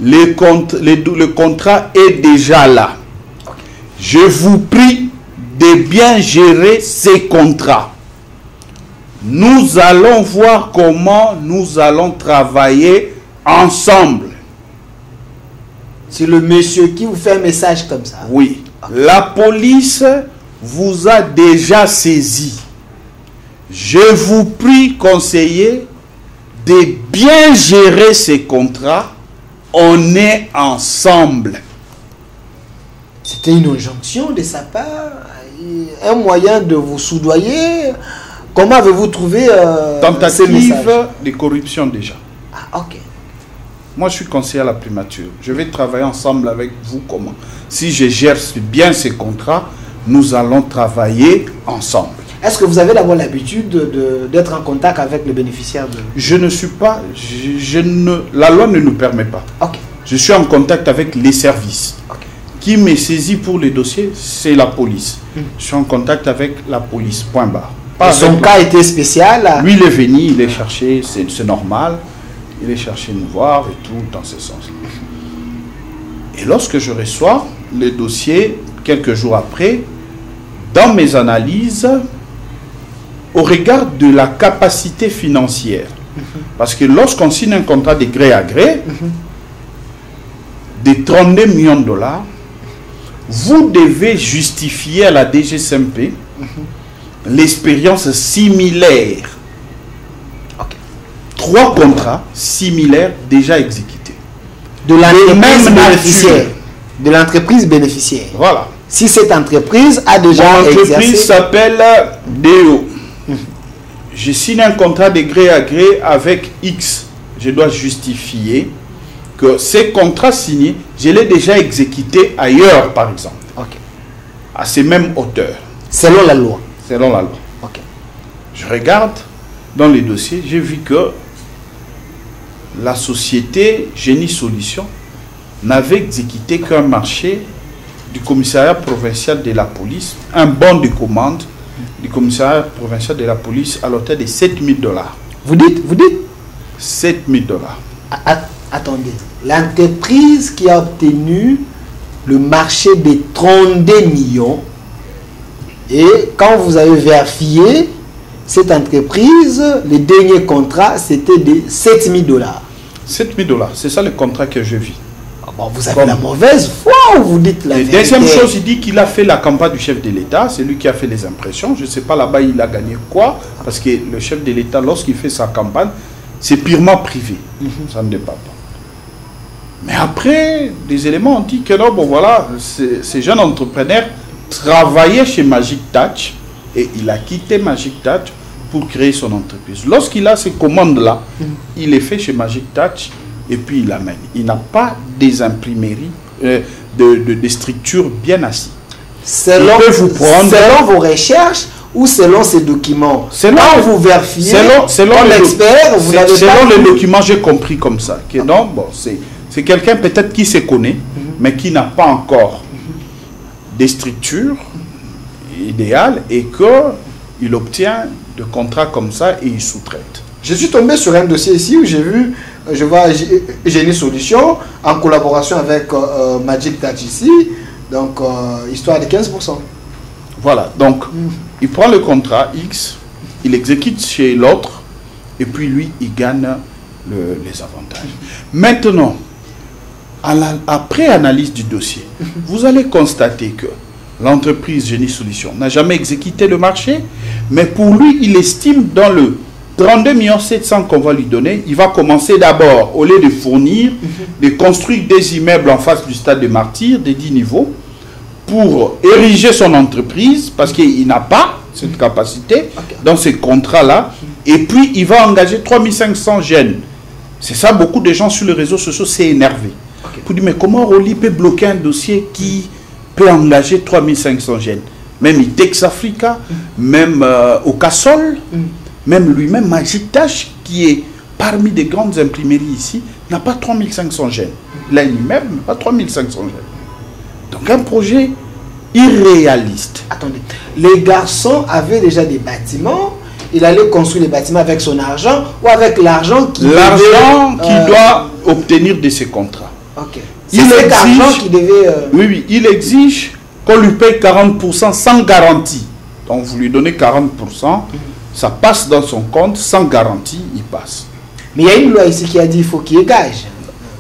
Le contrat est déjà là. Je vous prie de bien gérer ces contrats. Nous allons voir comment nous allons travailler ensemble. C'est le monsieur qui vous fait un message comme ça. Oui. La police vous a déjà saisi. Je vous prie, conseiller, de bien gérer ces contrats. On est ensemble. C'était une injonction de sa part, un moyen de vous soudoyer Comment avez-vous trouvé ces Tentative messages? de corruption déjà. Ah, ok. Moi, je suis conseiller à la primature. Je vais travailler ensemble avec vous. Comment? Si je gère bien ces contrats, nous allons travailler ensemble. Est-ce que vous avez d'abord l'habitude d'être en contact avec le bénéficiaire de... Je ne suis pas... la loi ne nous permet pas. Ok. Je suis en contact avec les services. Ok. Qui me saisit pour les dossiers, c'est la police. Je suis en contact avec la police, point barre. Et son cas était spécial. Lui, il est venu, il est cherché, c'est normal. Il est cherché nous voir et tout, dans ce sens. Et lorsque je reçois le dossier, quelques jours après, dans mes analyses, au regard de la capacité financière, parce que lorsqu'on signe un contrat de gré à gré, de 32 millions de dollars, vous devez justifier à la DGCMP l'expérience similaire. 3 contrats similaires déjà exécutés. De l'entreprise bénéficiaire. De l'entreprise bénéficiaire. Voilà. Si cette entreprise a déjà L'entreprise exercé... s'appelle DO. Je signe un contrat de gré à gré avec X. Je dois justifier que ces contrats signés, je l'ai déjà exécuté ailleurs, par exemple. Ok. À ces mêmes hauteurs. Selon la loi. Selon la loi. Ok. Je regarde dans les dossiers, j'ai vu que la société Génie Solutions n'avait exécuté qu'un marché du commissariat provincial de la police, un bon de commande du commissariat provincial de la police à l'hauteur de 7 000 dollars. Vous dites 7 000 dollars. Attendez. L'entreprise qui a obtenu le marché des 32 millions, et quand vous avez vérifié cette entreprise, le dernier contrat, c'était de 7 000 dollars. 7 000 dollars, c'est ça le contrat que je vis. Bon, vous avez la mauvaise foi ou vous dites la vérité? Deuxième chose, il dit qu'il a fait la campagne du chef de l'État. C'est lui qui a fait les impressions. Je ne sais pas là-bas il a gagné quoi. Parce que le chef de l'État, lorsqu'il fait sa campagne, c'est purement privé. Ça ne dépend pas. Mais après, des éléments ont dit que non, bon voilà, ces jeunes entrepreneurs travaillaient chez Magic Touch et il a quitté Magic Touch pour créer son entreprise. Lorsqu'il a ces commandes-là, il les fait chez Magic Touch et puis il amène. Il n'a pas des imprimeries, des structures bien assises. Selon vos recherches ou selon ces documents? Quand vous vérifiez, comme expert, vous n'avez pas... Selon les documents, j'ai compris comme ça. Que non, bon, c'est quelqu'un peut-être qui se connaît, mais qui n'a pas encore des structures idéales et qu'il obtient de contrats comme ça et il sous-traite. Je suis tombé sur un dossier ici où je vois Génie Solutions en collaboration avec Magic Touch ici, donc histoire de 15%. Voilà, donc il prend le contrat X, il exécute chez l'autre et puis lui il gagne les avantages. Maintenant, après analyse du dossier, vous allez constater que l'entreprise Génie Solutions n'a jamais exécuté le marché, mais pour lui, il estime dans le 32 700 000 qu'on va lui donner, il va commencer d'abord, au lieu de fournir, de construire des immeubles en face du stade de Martyrs, de 10 niveaux, pour ériger son entreprise, parce qu'il n'a pas cette capacité dans ces contrats-là, et puis il va engager 3500 jeunes. C'est ça, beaucoup de gens sur les réseaux sociaux s'est énervé. Pour dire, mais comment Rolly peut bloquer un dossier qui peut engager 3500 jeunes? Même Itex Africa, même au Cassol, même lui-même Magic Touch, qui est parmi des grandes imprimeries ici, n'a pas 3500 jeunes. Il a un immeuble, mais pas 3500 jeunes. Donc un projet irréaliste. Attendez, les garçons avaient déjà des bâtiments, il allait construire les bâtiments avec son argent ou avec l'argent qu'il doit obtenir de ses contrats. Ok. C'est cet argent qui devait... Oui, il exige qu'on lui paye 40% sans garantie. Donc vous lui donnez 40%, ça passe dans son compte, sans garantie, il passe. Mais il y a une loi ici qui a dit qu'il faut qu'il y ait gage.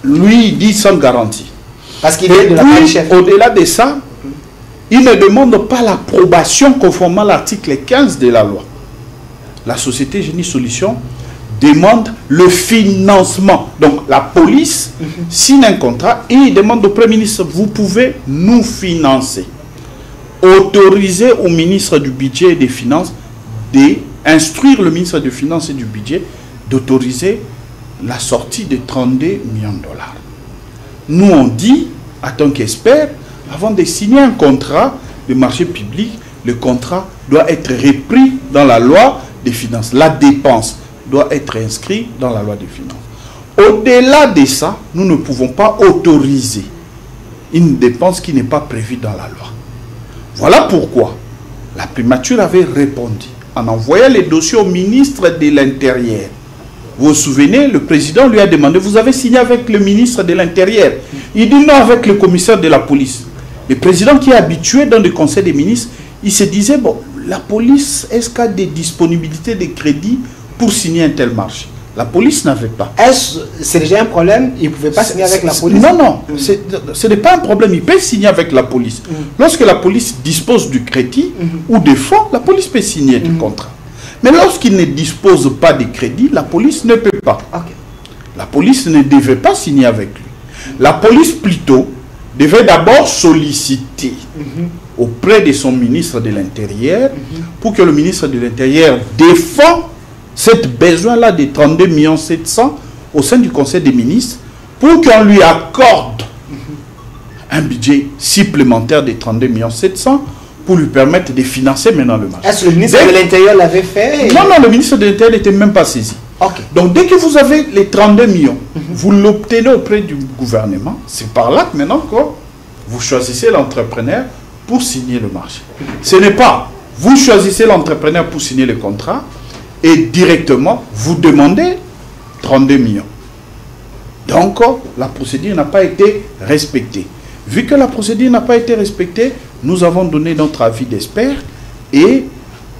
Lui, il dit sans garantie. Parce qu'il est de la part du chef. Au-delà de ça, il ne demande pas l'approbation conformément à l'article 15 de la loi. La société Génie Solutions demande le financement. Donc la police signe un contrat et il demande au Premier ministre, vous pouvez nous financer. Autoriser au ministre du Budget et des Finances instruire le ministre des Finances et du Budget d'autoriser la sortie de 32 millions de dollars. Nous, on dit, en tant qu'experts, avant de signer un contrat de marché public, le contrat doit être repris dans la loi des finances. La dépense doit être inscrite dans la loi des finances. Au-delà de ça, nous ne pouvons pas autoriser une dépense qui n'est pas prévue dans la loi. Voilà pourquoi la primature avait répondu en envoyant les dossiers au ministre de l'Intérieur. Vous vous souvenez, le président lui a demandé, vous avez signé avec le ministre de l'Intérieur. Il dit non avec le commissaire de la police. Le président qui est habitué dans le conseil des ministres, il se disait, bon, la police, est-ce qu'il y a des disponibilités de crédits pour signer un tel marché? La police n'avait pas. Est-ce c'est déjà un problème? Il ne pouvait pas signer avec la police? Non, non, ce n'est pas un problème. Il peut signer avec la police. Lorsque la police dispose du crédit ou des fonds, la police peut signer du contrat. Mais lorsqu'il ne dispose pas de crédit, la police ne peut pas. Okay. La police ne devait pas signer avec lui. La police, plutôt, devait d'abord solliciter auprès de son ministre de l'Intérieur pour que le ministre de l'Intérieur défende ce besoin-là de 32 700 000 au sein du Conseil des ministres pour qu'on lui accorde un budget supplémentaire de 32 700 000 pour lui permettre de financer maintenant le marché. Est-ce que le ministre de l'Intérieur l'avait fait? Non, non, le ministre de l'Intérieur n'était même pas saisi. Okay. Donc dès que vous avez les 32 millions, vous l'obtenez auprès du gouvernement. C'est par là que maintenant vous choisissez l'entrepreneur pour signer le marché. Ce n'est pas vous choisissez l'entrepreneur pour signer le contrat et directement vous demandez 32 millions. Donc la procédure n'a pas été respectée. Vu que la procédure n'a pas été respectée, nous avons donné notre avis d'expert et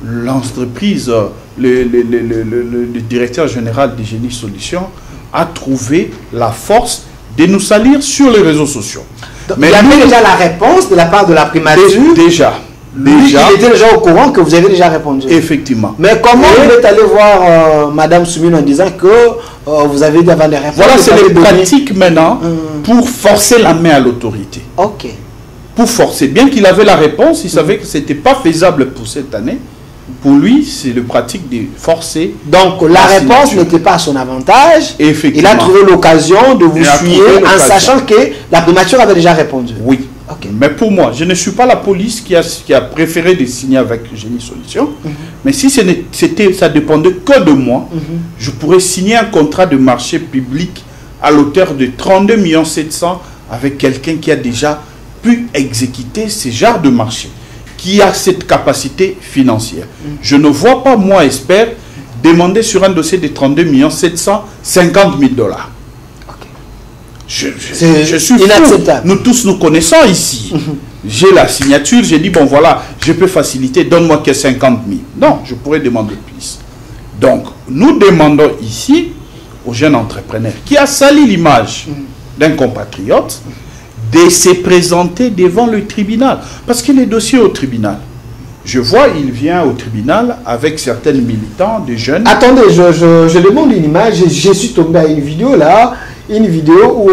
l'entreprise, le directeur général de Génie Solutions a trouvé la force de nous salir sur les réseaux sociaux. Donc, mais il y avait déjà la réponse de la part de la primature. Déjà. Il était déjà au courant que vous avez déjà répondu. Effectivement. Mais comment vous êtes allé voir Madame Soumine en disant que vous avez déjà des réponses? Voilà, c'est les pratiques maintenant pour forcer la main à l'autorité. Ok. Pour forcer. Bien qu'il avait la réponse, il savait que ce n'était pas faisable pour cette année. Pour lui, c'est le pratique de forcer. Donc la réponse n'était pas à son avantage. Effectivement. Il a trouvé l'occasion de vous suivre en sachant que la primature avait déjà répondu. Oui. Okay. Mais pour moi, je ne suis pas la police qui a préféré de signer avec Génie Solutions. Mais si ça dépendait que de moi, je pourrais signer un contrat de marché public à l'auteur de 32 700 000 avec quelqu'un qui a déjà pu exécuter ce genre de marché, qui a cette capacité financière. Je ne vois pas, moi, expert, demander sur un dossier de 32 750 000 $. Je suis inacceptable. Nous tous nous connaissons ici. J'ai la signature, j'ai dit, bon voilà, je peux faciliter, donne-moi que 50 000. Non, je pourrais demander plus. Donc, nous demandons ici aux jeunes entrepreneurs qui a sali l'image d'un compatriote de se présenter devant le tribunal. Parce que les dossiers au tribunal, je vois, il vient au tribunal avec certains militants, des jeunes. Attendez, je demande une image, je suis tombé à une vidéo là, une vidéo où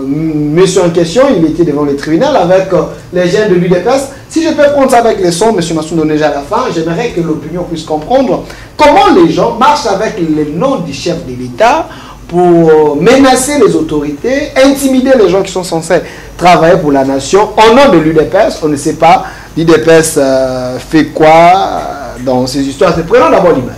monsieur en question, il était devant le tribunal avec les jeunes de l'UDPS. Si je peux prendre ça avec les sons, monsieur Massoum Donneja à la fin, j'aimerais que l'opinion puisse comprendre comment les gens marchent avec le nom du chef de l'État pour menacer les autorités, intimider les gens qui sont censés travailler pour la nation au nom de l'UDPS. On ne sait pas l'UDPS fait quoi dans ces histoires. Prenons d'abord l'image.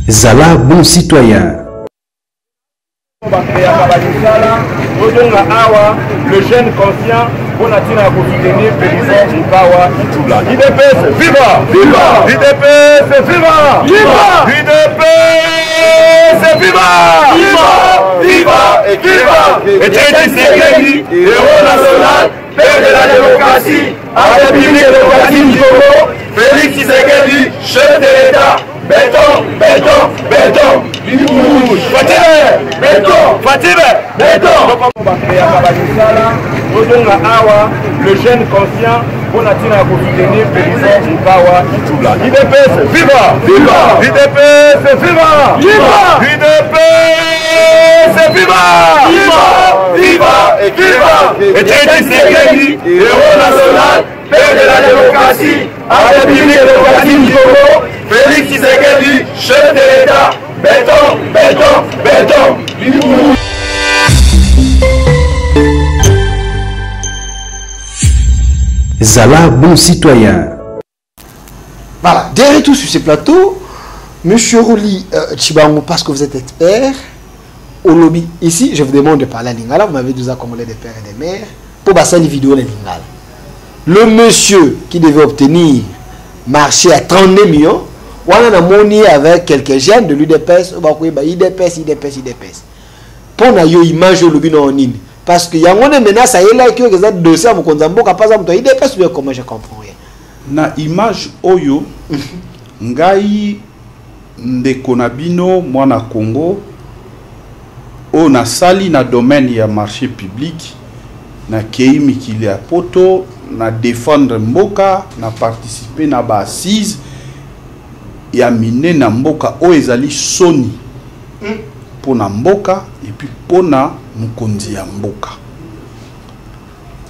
Zala, bon citoyen. Le jeune conscient pour la soutenir président Mukawa Itula. UDPS, viva! Viva! UDPS, viva! Viva! UDPS, viva! Viva! Viva! Et viva! Et Tshisekedi, héros national, père de la démocratie, à la République démocratique du Congo, Félix Tshisekedi, chef de l'État. Béton, béton, béton, Fatime, béton, Fatime, béton. Le jeune conscient pour la soutenir président Mukawa Itula. UDPS, viva! Viva! UDPS, viva! Viva! UDPS, viva! Viva! viva! Etienne Tshisekedi, héros national, père de la démocratie, à la République démocratique du Congo, Félix Tshisekedi, chef de l'État, béton, béton, béton. Zala, bon citoyen. Voilà, derrière tout sur ce plateau, Monsieur Roli Chibango, parce que vous êtes expert au lobby. Ici, je vous demande de parler à Lingala. Vous m'avez déjà commandé des pères et des mères pour passer les vidéos de Lingala. Le monsieur qui devait obtenir marché à 32 millions, on a monnaie avec quelques jeunes de l'UDPS, IDPS. Pour na yo image au lobby non ligne. Parce que y a une menace à yela qui est dossier à Mokonzambo, capaz à IDPS, comment je comprends rien. Na image oyo, ngai ndeko na bino mwana Congo o na sali na domaine ya marché public na kei mikili ya poto na défendre mboka na participer na ba assise ya mine na mboka o ezali soni pona mboka et puis pona mukonzi ya mboka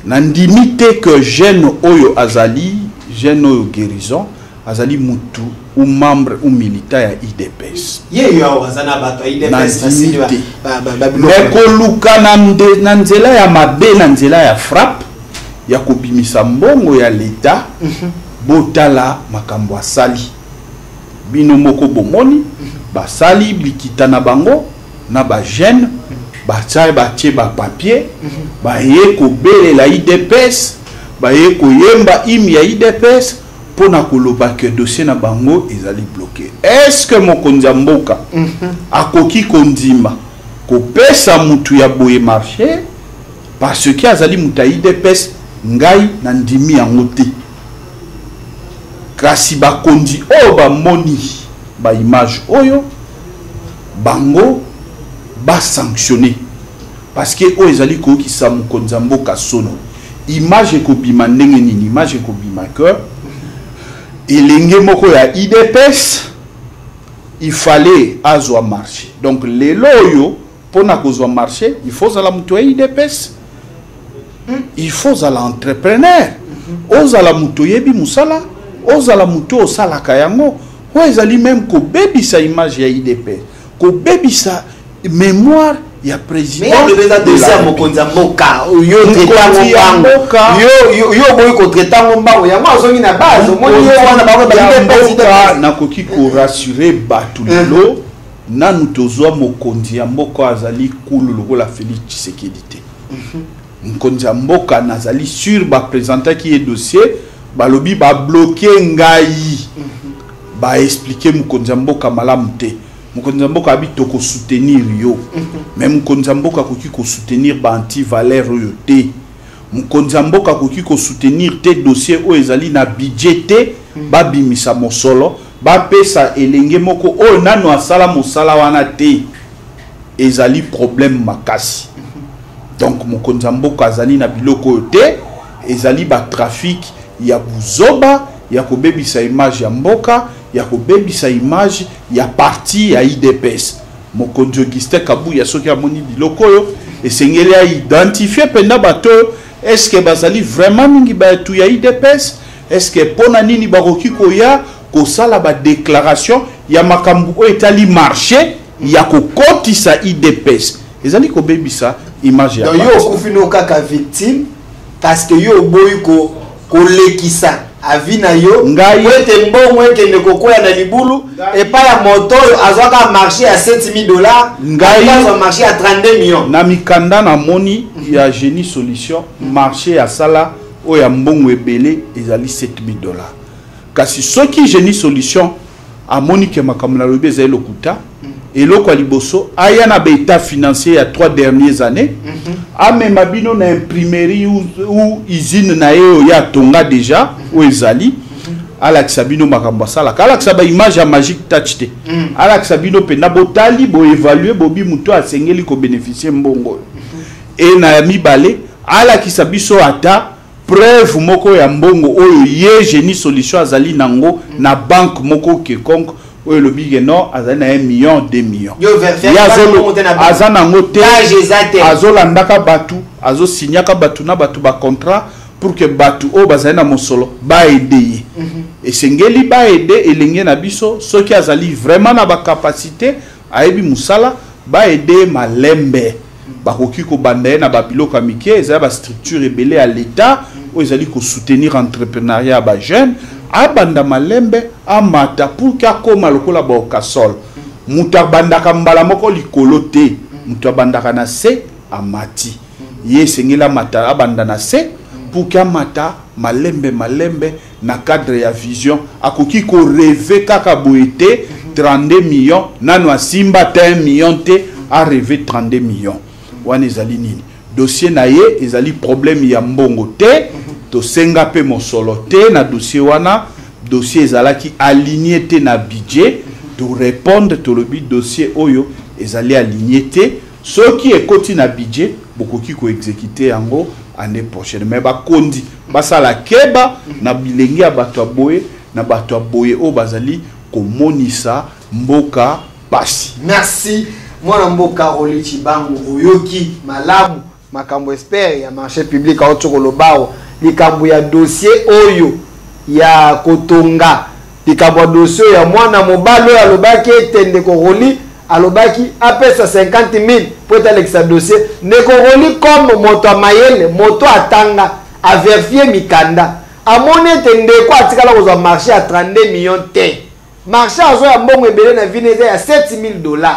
na ndimite que jeune oyo azali jeune oyo guérison azali mutu ou membre ou militant ya IDPS. Meko luka na nzela ya mabe na nzela ya frappe ya kobimisa mbongo ya leta botala makambo asali. Bino moko bomoni basali blikita na bango na ba jeune batie ba papier baye kobelela IDPS baye koyemba imi ya IDPS pour na koloba que dossier na bango ezali bloqué. Est-ce que mokonzi mboka akoki kondima ko pesa mutu ya boye marché parce que azali muta IDPS ngai na ndimi yango te. Kasi ba kondi o ba moni ba image oyo bango ba sanctionner parce que o ezali ko ki sa mokonzi mboka sono. Image ko bima ndenge nini image ko bima que il moko ya IDPS il fallait azwa marché donc les loyo pour na kozwa marché il faut za la mutu ya IDPS il faut za l'entrepreneur oza la mutu yebi musala oza la mutu osala kayango o ezali même ko bebisa image ya IDPS ko bebisa mémoire ya président mais il y a des gens mokonza mboka yo traitant mboka yo boy ko traitant mboka ya moi zongi na base moni yo wana ba ba na koki ko rassurer batu lelo nanu tozwa mokonzi ya mboka azali kulu lokola Félix Tshisekedi te mokonzi ya mboka nazali sur ba présenter qui est dossier balobi ba bloquer ngai ba expliquer mokonzi ya mboka malamu te Mokonzi mboka habito ko soutenir yo même mokonzi mboka koki ko soutenir ba anti valeur yo te mokonzi mboka koki ko soutenir te dossier o ezali na budget te ba bimisa mosolo ba pesa elenge moko o nano asala mosala wana te ezali problème makasi donc mokonzi mboka azali na biloko te ezali ba trafic ya buzoba ya kobebisa image ya mboka ya kobebisa image ya parti ya IDPS mokonzi Augustin Kabuya soki amoni biloko yo esengeli ya identifier penda bato est-ce que bazali vraiment mingi batu ya IDPS est-ce que pona nini bakoki koya kosala ba déclaration ya makambu etali marché ya kokotisa IDPS ezali kobebisa image ya yo kufino kaka victime parce que yo boy ko lekisa avina yo ngai wete mbongo ekende kokoya na libulu et pas ya moto azwaka marché à $7,000 ngai azwa marché à 32 millions na mikanda na moni ya génie solution marché ya sala o ya mbongo ebele ezali $7,000 kasi soki génie solution amoni ke makamuna lobe ezali lokuta eloko liboso aya na beta financier ya 3 dernières années amema bino na imprimerie ou usine na yo ya tonga déjà ou ezali alakisa bino makambo sala alakisa ba image ya magic touch te alakisa bino pena botali bo évaluer bobi muto asengeli ko bénéficier mbongo et na mibale alakisa biso ata preuve moko ya mbongo oyo ye génie solution azali nango na banque moko quelconque oyo le big non azali na 1 million 2 millions Yo azana ngote azolandaka batu azosignaka batu na batu ba contrat pour que batu o bazali na mosolo ba aider esengeli ba aider elenge na biso soki azali vraiment na ba capacité ayebi musala ba aider malembe bakoki ko banda na ba biloko mike ezali ba structure ebele à l'état o ezali ko soutenir entrepreneuriat ba jeune abanda malembe amata pour ka koma lokola ba okasol muta bandaka mbala moko likolo te muta bandaka na se amati ye sengela mata abanda na se pour ka mata malembe na cadre ya vision akoki ko rêver kaka boete 32 millions nano asimba 1 million te a rêver 32 millions wana ezali nini dossier na ye ezali problème ya mbongo te to senga pe mosolo te na dossier wana dossier ezalaki aligné te na budget to répondre to le but dossier oyo ezali aligné te soki ekoti na budget bokoki ko exécuter yango année prochaine mais ba kondi basala keba na bilengi ya bato boye na bato boye o bazali komonisa mboka pasi. Merci mwana mboka Oli Chibangu oyoki malamu makambo espère ya marché public a otokolo bao likambo ya dossier oyo ya kotonga likambo ya dossier ya mwana mobalo ya lobaki etende koroli alobaki apesa 50,000 pour être dossier ne koroli comme moto mayele moto atanga a vérifier mikanda amone tende ko atikala ko marché à 32 millions te marché azo ya mbongo ebele na vineze ya $7,000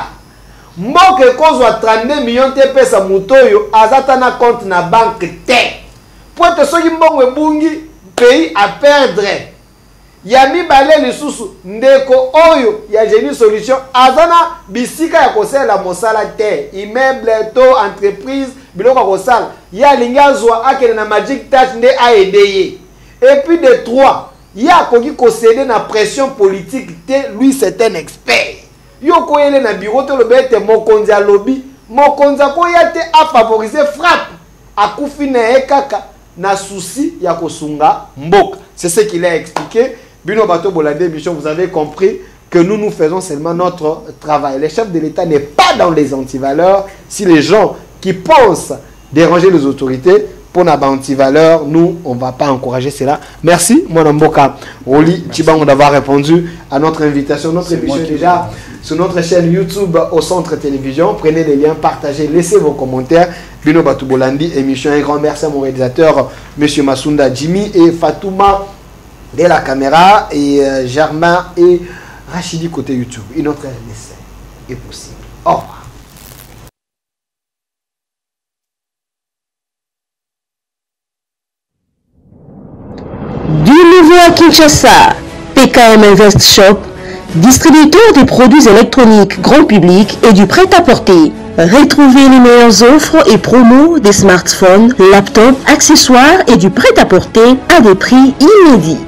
mboke kozwa 32 millions te pesa mutoyo azata na compte na banque te pote soki mbongo ebungi pays à perdre yami bale lisusu ndeko oyo ya Génie Solution azana bisika ya kosela mosala te immeuble to entreprise biloko kosala ya lingazwa akene na Magic Touch nde aideye et puis de 3 ya koki kosede na pression politique te lui c'est un expert yoko yele na bureau to lobete mokonzi a lobby mokonzi ko yate a favoriser frappe akufi na ekaka na souci ya kosunga mboka c'est ce qu'il a expliqué. Bino Bato Bolade Bichon, vous avez compris que nous faisons seulement notre travail. Le chef de l'État n'est pas dans les antivaleurs. Si les gens qui pensent déranger les autorités pour nos antivaleurs, nous, on ne va pas encourager cela. Merci, mon Mboka Oli Chibango, d'avoir répondu à notre invitation. Notre émission est déjà sur notre chaîne YouTube au Centre Télévision. Prenez les liens, partagez, laissez vos commentaires. Bino Bato Bolandi, émission. Un grand merci à mon réalisateur, M. Masunda Jimmy et Fatouma de la caméra et Germain et Rachidi côté YouTube. Et notre essai est possible. Au revoir. Du nouveau à Kinshasa, PKM Invest Shop, distributeur des produits électroniques grand public et du prêt-à-porter. Retrouvez les meilleures offres et promos des smartphones, laptops, accessoires et du prêt-à-porter à des prix inédits.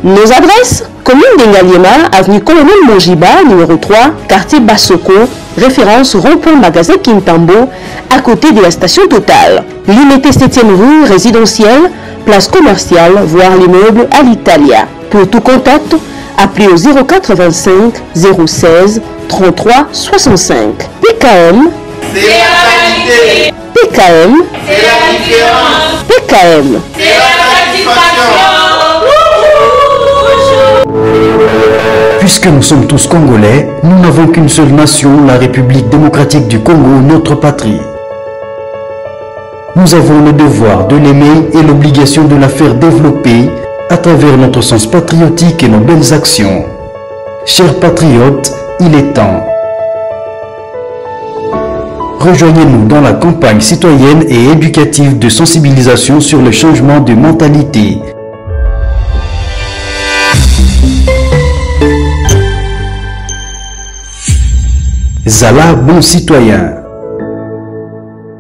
Nos adresses: commune d'Engaliema, avenue Colonel Mongiba, numéro 3, quartier Bassoko, référence rond-point magasin Kintambo, à côté de la station Total. Limité 7e rue, résidentielle, place commerciale, voire l'immeuble à l'Italia. Pour tout contact, appelez au 0425 016 33 65. PKM, c'est la qualité. PKM, C'est la différence. PKM. C'est la satisfaction. Puisque nous sommes tous Congolais, nous n'avons qu'une seule nation, la République démocratique du Congo, notre patrie. Nous avons le devoir de l'aimer et l'obligation de la faire développer à travers notre sens patriotique et nos belles actions. Chers patriotes, il est temps. Rejoignez-nous dans la campagne citoyenne et éducative de sensibilisation sur le changement de mentalité. Zala bon citoyen.